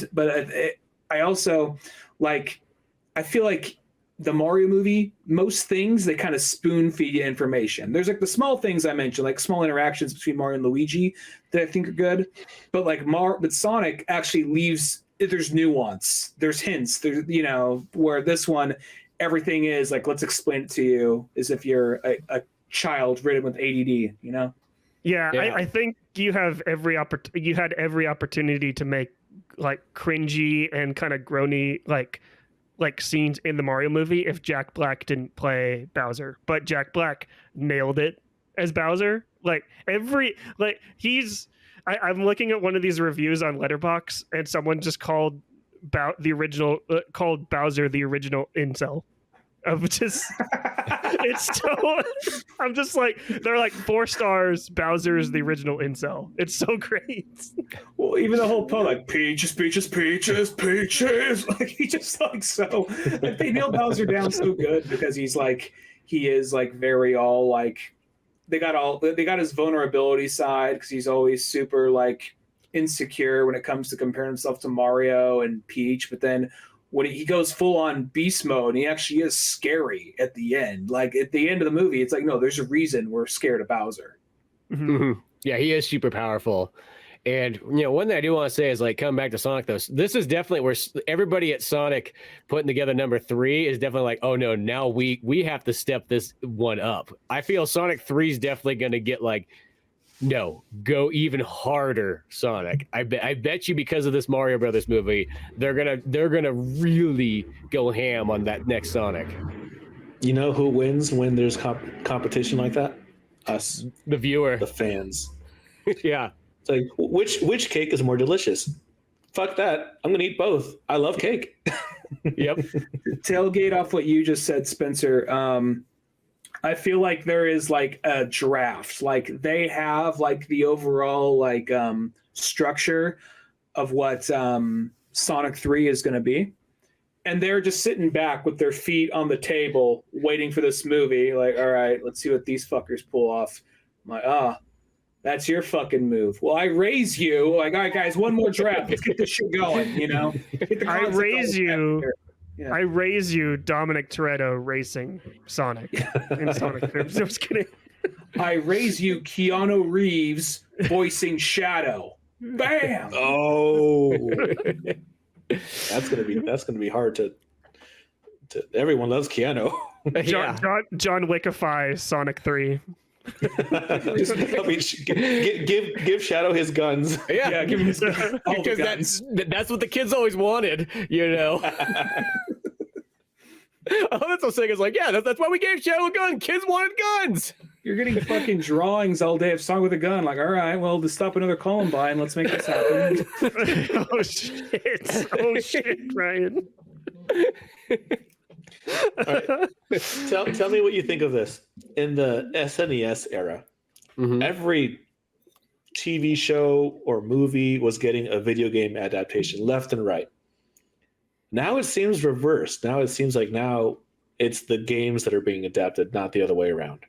I also like, I feel like the Mario movie, most things they kind of spoon feed you information. There's like the small things I mentioned, like small interactions between Mario and Luigi that I think are good, but like but Sonic actually leaves. There's nuance, there's hints, there's, you know, where this one, everything is like, let's explain it to you as if you're a child ridden with ADD, you know? Yeah. I think you had every opportunity to make like cringy and kind of groany like scenes in the Mario movie if Jack Black didn't play Bowser, but Jack Black nailed it as Bowser. I'm looking at one of these reviews on Letterboxd, and someone just called called Bowser the original incel. It's so, I'm just like, they're like 4 stars. Bowser is the original incel. It's so great. Well, even the whole poem, like peaches, peaches, peaches, peaches. Like he just like so. Like they nailed Bowser down so good because he is like very all like they got his vulnerability side because he's always super like insecure when it comes to comparing himself to Mario and Peach, but then when he goes full on beast mode, and he actually is scary at the end. Like at the end of the movie, it's like, no, there's a reason we're scared of Bowser. Mm-hmm. Yeah, he is super powerful. And, you know, one thing I do want to say is like, coming back to Sonic, though, this is definitely where everybody at Sonic putting together number 3 is definitely like, oh no, now we have to step this one up. I feel Sonic 3 is definitely going to get like, no, go even harder, Sonic. I bet you because of this Mario Brothers movie, they're gonna really go ham on that next Sonic. You know who wins when there's competition like that? Us, the viewer, the fans. Yeah. It's like, which cake is more delicious? Fuck that. I'm gonna eat both. I love cake. Yep. Tailgate off what you just said, Spencer. I feel like there is like a draft. Like they have like the overall like structure of what Sonic 3 is going to be. And they're just sitting back with their feet on the table waiting for this movie. Like, all right, let's see what these fuckers pull off. I'm like, that's your fucking move. Well, I raise you. Like, all right, guys, one more draft. Let's get this shit going, you know? I raise you. Yeah. I raise you, Dominic Toretto racing Sonic in Sonic. I was kidding. I raise you, Keanu Reeves voicing Shadow. Bam! Oh, that's gonna be hard to. Everyone loves Keanu. John Wickify Sonic 3. give Shadow his guns. Yeah, give him his because that's what the kids always wanted, you know. Oh, that's what I'm saying. Is like, yeah, that's why we gave Shadow a gun. Kids wanted guns. You're getting fucking drawings all day of Song with a Gun. Like, all right, well, to stop another Columbine, let's make this happen. Oh shit, Ryan. Right. Tell me what you think of this. In the SNES era, every TV show or movie was getting a video game adaptation left and right. Now it seems reversed. Now it seems like now it's the games that are being adapted, not the other way around.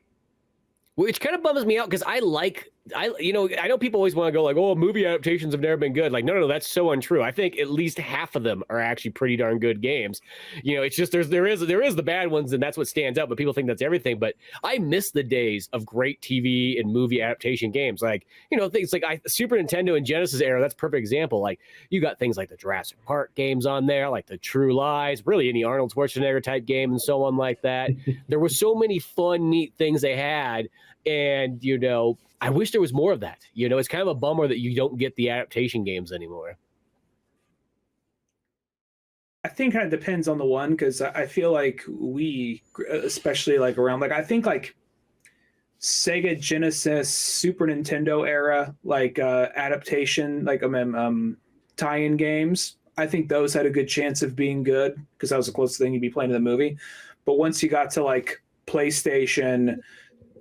Which kind of bums me out because I like I know people always want to go like, oh, movie adaptations have never been good. Like, no, that's so untrue. I think at least half of them are actually pretty darn good games. It's just there is the bad ones, and that's what stands out. But people think that's everything. But I miss the days of great TV and movie adaptation games. Like, things like Super Nintendo and Genesis era. That's a perfect example. Like, you got things like the Jurassic Park games on there, like the True Lies, really any Arnold Schwarzenegger type game, and so on like that. There were so many fun, neat things they had, and I wish there was more of that. It's kind of a bummer that you don't get the adaptation games anymore. I think kind of depends on the one, because I feel like we, especially like around, like I think like Sega Genesis, Super Nintendo era, like adaptation, like tie-in games. I think those had a good chance of being good because that was the closest thing you'd be playing to the movie. But once you got to like PlayStation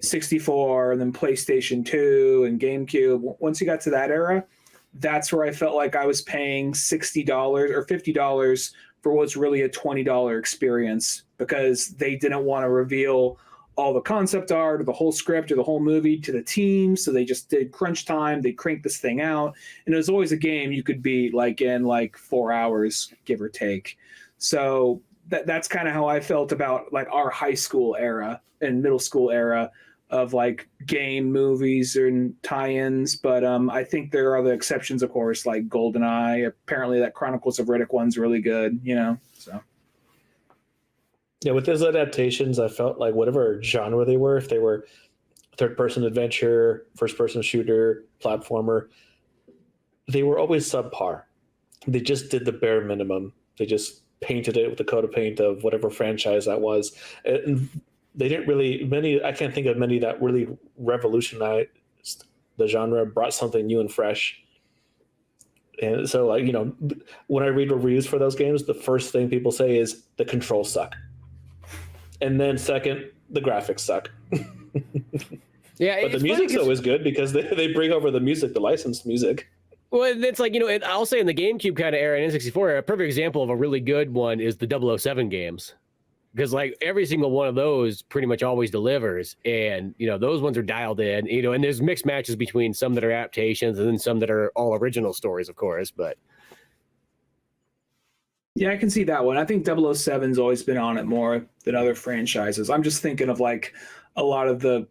64 and then PlayStation 2 and GameCube, once you got to that era, that's where I felt like I was paying $60 or $50 for what's really a $20 experience, because they didn't want to reveal all the concept art or the whole script or the whole movie to the team. So they just did crunch time. They cranked this thing out. And it was always a game you could beat like in like 4 hours, give or take. So that's kind of how I felt about like our high school era and middle school era of like game movies and tie-ins. But I think there are other exceptions, of course, like GoldenEye. Apparently that Chronicles of Riddick one's really good, so. Yeah, with those adaptations, I felt like whatever genre they were, if they were third-person adventure, first-person shooter, platformer, they were always subpar. They just did the bare minimum. They just painted it with a coat of paint of whatever franchise that was. And they didn't really, I can't think of many that really revolutionized the genre, brought something new and fresh. And so, like, when I read reviews for those games, the first thing people say is the controls suck. And then second, the graphics suck. Yeah, but the music's always good because they bring over the music, the licensed music. Well, it's like, I'll say in the GameCube kind of era and N64 era, a perfect example of a really good one is the 007 games. Because like every single one of those pretty much always delivers, and those ones are dialed in, and there's mixed matches between some that are adaptations and then some that are all original stories, of course. But yeah, I can see that one. I think 007's always been on it more than other franchises. I'm just thinking of like a lot of the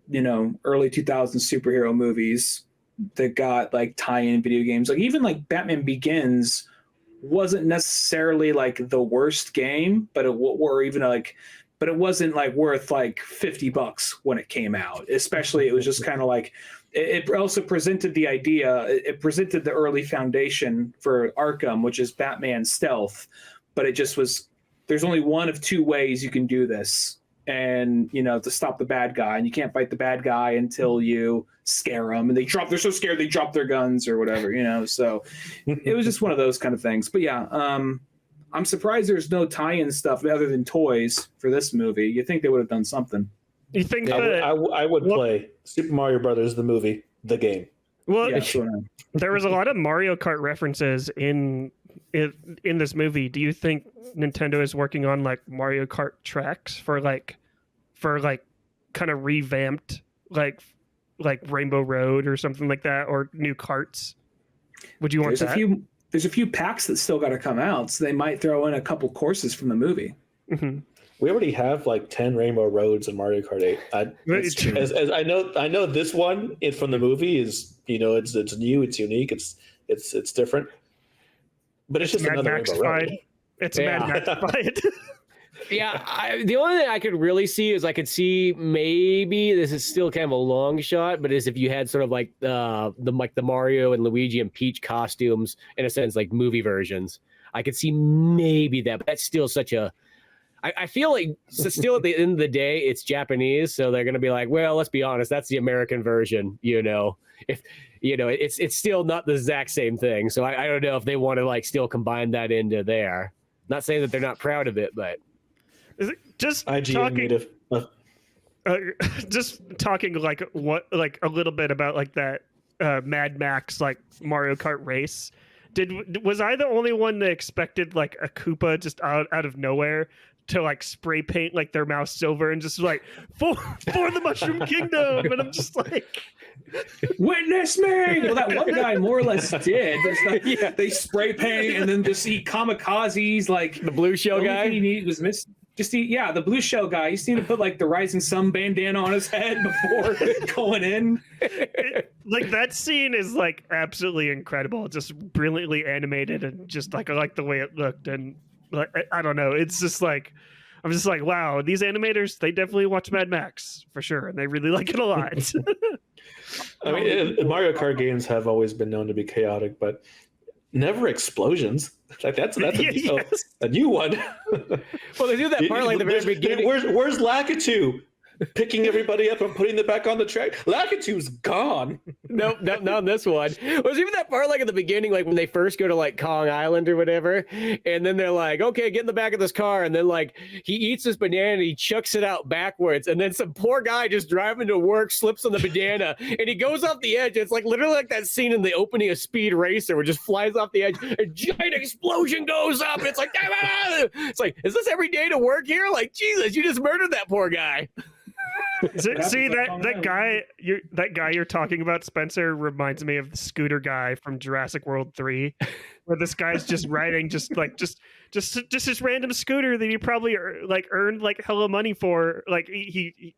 early 2000s superhero movies that got like tie-in video games. Like even like Batman Begins wasn't necessarily like the worst game, but it wasn't like worth like $50 when it came out. Especially, it was just kind of like it also presented the idea. It presented the early foundation for Arkham, which is Batman stealth. But it just was. There's only one of two ways you can do this, and to stop the bad guy, and you can't fight the bad guy until you scare them, and they're so scared they drop their guns or whatever, so it was just one of those kind of things. But yeah, I'm surprised there's no tie-in stuff other than toys for this movie. You think they would have done something. You think I would play Super Mario Brothers the movie, the game. Well, Yeah, there was a lot of Mario Kart references in this movie. Do you think Nintendo is working on like Mario Kart tracks for kind of revamped like Rainbow Road or something like that, or new karts? Would you want that? There's a few packs that still got to come out, so they might throw in a couple courses from the movie. Mm-hmm. We already have like 10 Rainbow Roads in Mario Kart 8. As I know this one from the movie is it's new, it's unique, it's different, but it's just another Rainbow Road. It's Mad Max-fied. Yeah, the only thing I could really see is I could see maybe this is still kind of a long shot, but is if you had sort of like the Mario and Luigi and Peach costumes in a sense, like movie versions. I could see maybe that, but that's still such a. I feel like still at the end of the day, it's Japanese, so they're going to be like, well, let's be honest, that's the American version. If it's still not the exact same thing. So I don't know if they want to like still combine that into there. Not saying that they're not proud of it, but. Is it just IGN just talking like a little bit about like that Mad Max like Mario Kart race. Was I the only one that expected like a Koopa just out of nowhere to like spray paint like their mouth silver and just like for the Mushroom Kingdom? And I'm just like, Witness me. Well, that one guy more or less did. Yeah. They spray paint and then just see kamikazes, like the blue shell guy. He needed was missing. The blue shell guy. He just needed to put like the Rising Sun bandana on his head before going in. Like that scene is like absolutely incredible. Just brilliantly animated, and just like I like the way it looked. And like I don't know, it's just like I'm just like, wow, these animators, they definitely watch Mad Max for sure, and they really like it a lot. I mean, Mario Kart games have always been known to be chaotic, but never explosions. Like that's a new one. Well, they do that part like the very beginning. Where's Lakitu? Picking everybody up and putting them back on the track. Lakitu's gone. No, not in this one. Was even that part like at the beginning, like when they first go to like Kong Island or whatever, and then they're like, okay, get in the back of this car, and then like he eats this banana and he chucks it out backwards, and then some poor guy just driving to work slips on the banana and he goes off the edge. It's like literally like that scene in the opening of Speed Racer where it just flies off the edge, a giant explosion goes up, and it's like, it's like, is this every day to work here? Like, Jesus, you just murdered that poor guy. See that guy you're talking about, Spencer, reminds me of the scooter guy from Jurassic World 3, where this guy's just riding just this random scooter that he probably like earned like hella money for, like he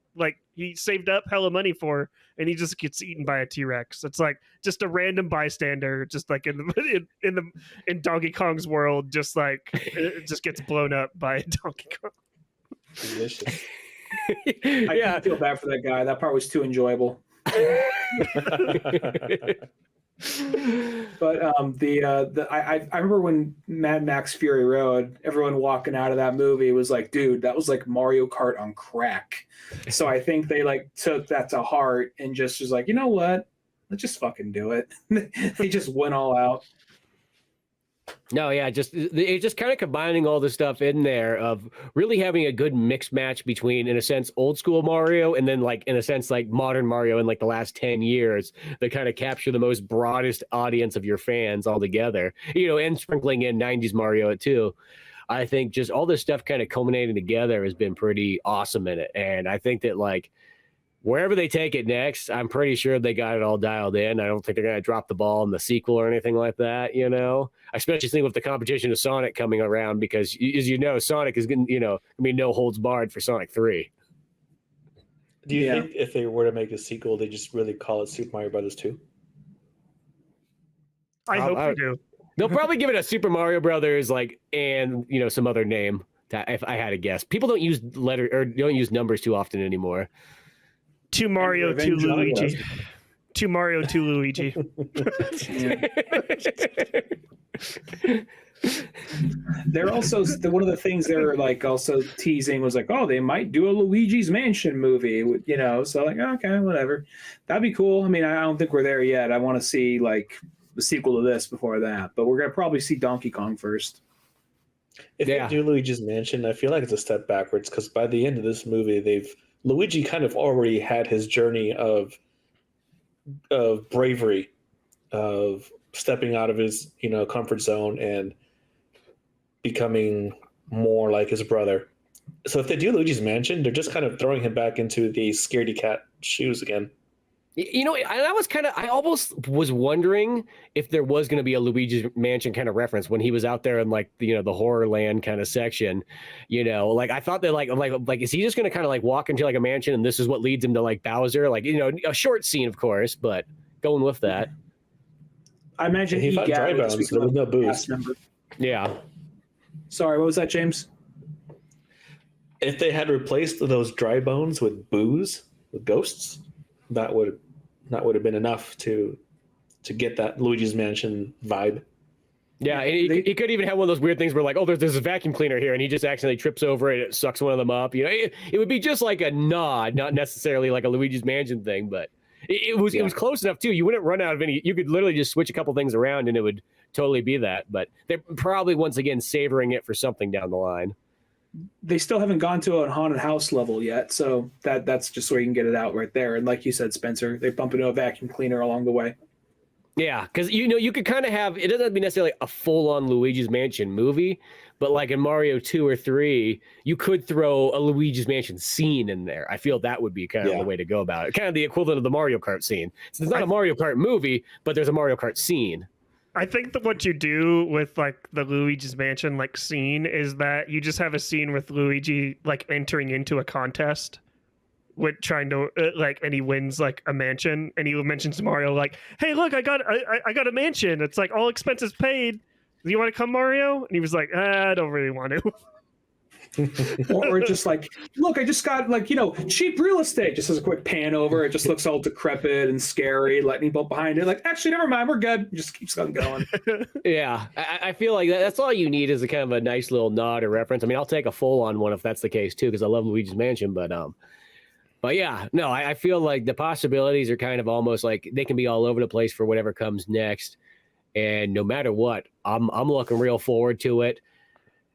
saved up hella money for, and he just gets eaten by a T-Rex. It's like just a random bystander, just like in Donkey Kong's world, just like it just gets blown up by a Donkey Kong. Delicious. I feel bad for that guy. That part was too enjoyable. But I remember when Mad Max Fury Road, everyone walking out of that movie was like, dude, that was like Mario Kart on crack. So I think they like took that to heart and just was like, you know what? Let's just fucking do it. They just went all out. No, yeah, it's just kind of combining all the stuff in there of really having a good mixed match between, in a sense, old school Mario and then like in a sense like modern Mario in like the last 10 years that kind of capture the most broadest audience of your fans all together, and sprinkling in 90s Mario too. I think just all this stuff kind of culminating together has been pretty awesome in it. And I think that like wherever they take it next, I'm pretty sure they got it all dialed in. I don't think they're going to drop the ball in the sequel or anything like that, especially seeing with the competition of Sonic coming around, because as you know, Sonic is going to, be no holds barred for Sonic 3. Do you think if they were to make a sequel, they just really call it Super Mario Brothers 2? I hope they do. They'll probably give it a Super Mario Brothers, and some other name. If I had to guess, people don't use don't use numbers too often anymore. 2 Mario, 2 Luigi. 2 Mario, 2 Luigi. They're also one of the things they're like also teasing was like, oh, they might do a Luigi's Mansion movie, So like, okay, whatever, that'd be cool. I mean, I don't think we're there yet. I want to see like the sequel to this before that, but we're gonna probably see Donkey Kong first. If they do Luigi's Mansion, I feel like it's a step backwards, because by the end of this movie, Luigi kind of already had his journey of bravery, of stepping out of his comfort zone and becoming more like his brother. So if they do Luigi's Mansion, they're just kind of throwing him back into the scaredy cat shoes again. I almost was wondering if there was going to be a Luigi's Mansion kind of reference when he was out there in like the horror land kind of section, like I thought that like is he just going to kind of like walk into like a mansion and this is what leads him to like Bowser, like a short scene of course, but going with that. I imagine he fought dry bones. There was no booze. Yeah. Sorry, what was that, James? If they had replaced those dry bones with booze, with ghosts, that would have been enough to get that Luigi's Mansion vibe. Yeah, he could even have one of those weird things where like, oh, there's a vacuum cleaner here, and he just accidentally trips over it and it sucks one of them up. It would be just like a nod, not necessarily like a Luigi's Mansion thing, but it was close enough too. You wouldn't run out of any. You could literally just switch a couple things around, and it would totally be that. But they're probably once again savoring it for something down the line. They still haven't gone to a haunted house level yet, so that's just where you can get it out right there. And like you said, Spencer, they bump into a vacuum cleaner along the way. Yeah, because you could kind of have it doesn't have to be necessarily a full-on Luigi's Mansion movie, but like in Mario 2 or 3, you could throw a Luigi's Mansion scene in there. I feel that would be kind of the way to go about it. Kind of the equivalent of the Mario Kart scene. So it's not a Mario Kart movie, but there's a Mario Kart scene. I think that what you do with like the Luigi's Mansion like scene is that you just have a scene with Luigi like entering into a contest with trying to and he wins like a mansion, and he mentions to Mario like, "Hey, look, I got a mansion. It's like all expenses paid. Do you want to come, Mario?" And he was like, "I don't really want to." or just like, "Look, I just got like cheap real estate." Just as a quick pan over, it just looks all decrepit and scary. Lightning bolt behind it. Like, actually, never mind, we're good. Just keeps on going. Yeah, I feel like that's all you need is a kind of a nice little nod or reference. I mean, I'll take a full-on one if that's the case too, because I love Luigi's Mansion, But yeah, no, I feel like the possibilities are kind of almost like they can be all over the place for whatever comes next. And no matter what, I'm looking real forward to it.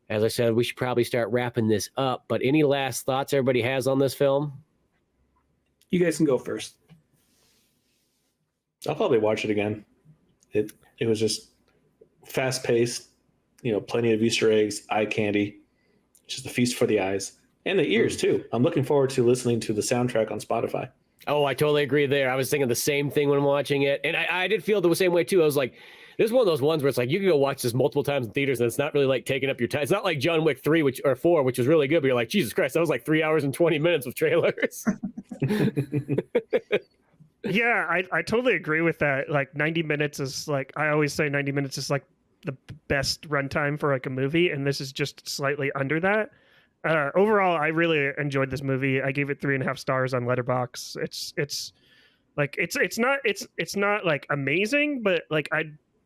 As I said, we should probably start wrapping this up. But any last thoughts everybody has on this film? You guys can go first. I'll probably watch it again. It was just fast paced, plenty of Easter eggs, eye candy. Just a feast for the eyes. And the ears, too. I'm looking forward to listening to the soundtrack on Spotify. Oh, I totally agree there. I was thinking the same thing when watching it. And I did feel the same way, too. I was like, this is one of those ones where it's like you can go watch this multiple times in theaters and it's not really like taking up your time. It's not like John Wick 3 or 4, which was really good, but you're like, Jesus Christ, that was like 3 hours and 20 minutes of trailers. Yeah, I totally agree with that. Like 90 minutes is like, I always say 90 minutes is like the best runtime for like a movie. And this is just slightly under that. Overall, I really enjoyed this movie. I gave it 3.5 stars on Letterboxd. It's not like amazing, but like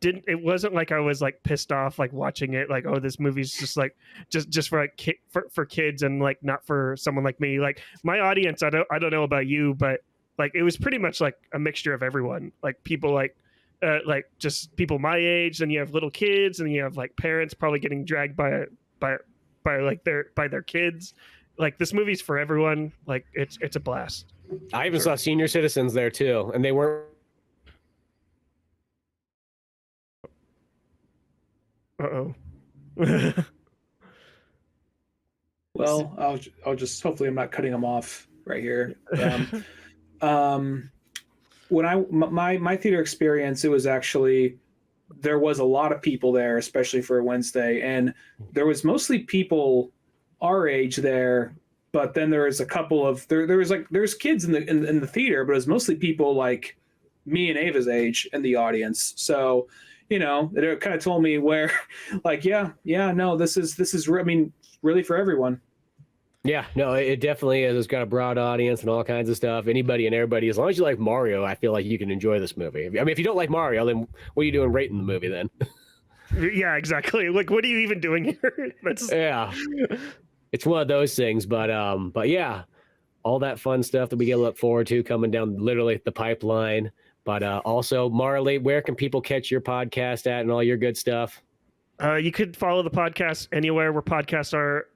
it wasn't like I was like pissed off like watching it like, oh, this movie's just like just for like for kids and like not for someone like me. Like my audience, I don't know about you, but like it was pretty much like a mixture of everyone. Like people like just people my age, then you have little kids, and you have like parents probably getting dragged by their kids. Like this movie's for everyone. Like it's a blast. I even saw senior citizens there too, and they weren't. Uh-oh. Well, I'll just hopefully I'm not cutting them off right here. When my theater experience, it was actually there was a lot of people there, especially for a Wednesday, and there was mostly people our age there. But then there was a couple of there's kids in the theater, but it was mostly people like me and Ava's age in the audience. So, it kind of told me where, like, no, this is really for everyone. Yeah, no, it definitely is. It's got a broad audience and all kinds of stuff. Anybody and everybody, as long as you like Mario, I feel like you can enjoy this movie. I mean, if you don't like Mario, then what are you doing rating the movie then? Yeah, exactly. Like, what are you even doing here? Yeah. It's one of those things, but yeah, all that fun stuff that we get to look forward to coming down literally the pipeline. But also, Marley, where can people catch your podcast at and all your good stuff? You could follow the podcast anywhere where podcasts are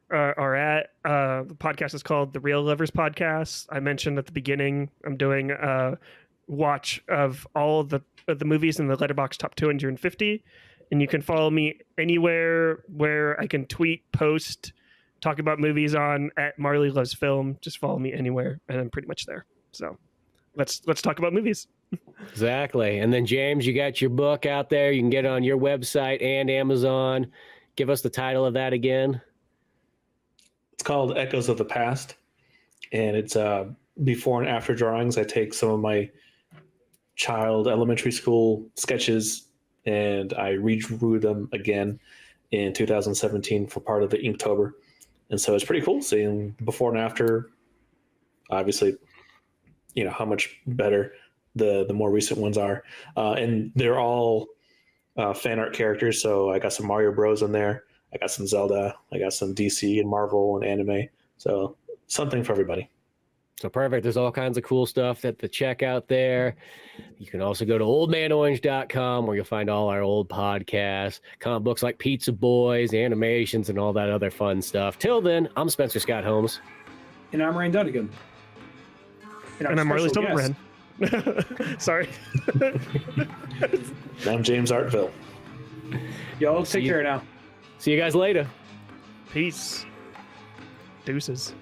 at. The podcast is called The Real Livers Podcast. I mentioned at the beginning I'm doing a watch of all of the movies in the Letterboxd Top 250, and you can follow me anywhere where I can tweet, post, talk about movies on at Marley Loves Film. Just follow me anywhere, and I'm pretty much there. So let's talk about movies. Exactly. And then James, you got your book out there. You can get it on your website and Amazon. Give us the title of that again. It's called Echoes of the Past, and it's before and after drawings. I take some of my child elementary school sketches and I redrew them again in 2017 for part of the Inktober. And so it's pretty cool seeing before and after. Obviously, how much better the more recent ones are. And they're all fan art characters. So I got some Mario Bros in there. I got some Zelda. I got some DC and Marvel and anime. So something for everybody. So perfect. There's all kinds of cool stuff at the checkout there. You can also go to oldmanorange.com where you'll find all our old podcasts, comic books like Pizza Boys, animations, and all that other fun stuff. Till then, I'm Spencer Scott Holmes. And I'm Ryan Dunnigan. And I'm Marley Silverbrand. Sorry. I'm James Artville. Y'all take care now. See you guys later. Peace. Deuces.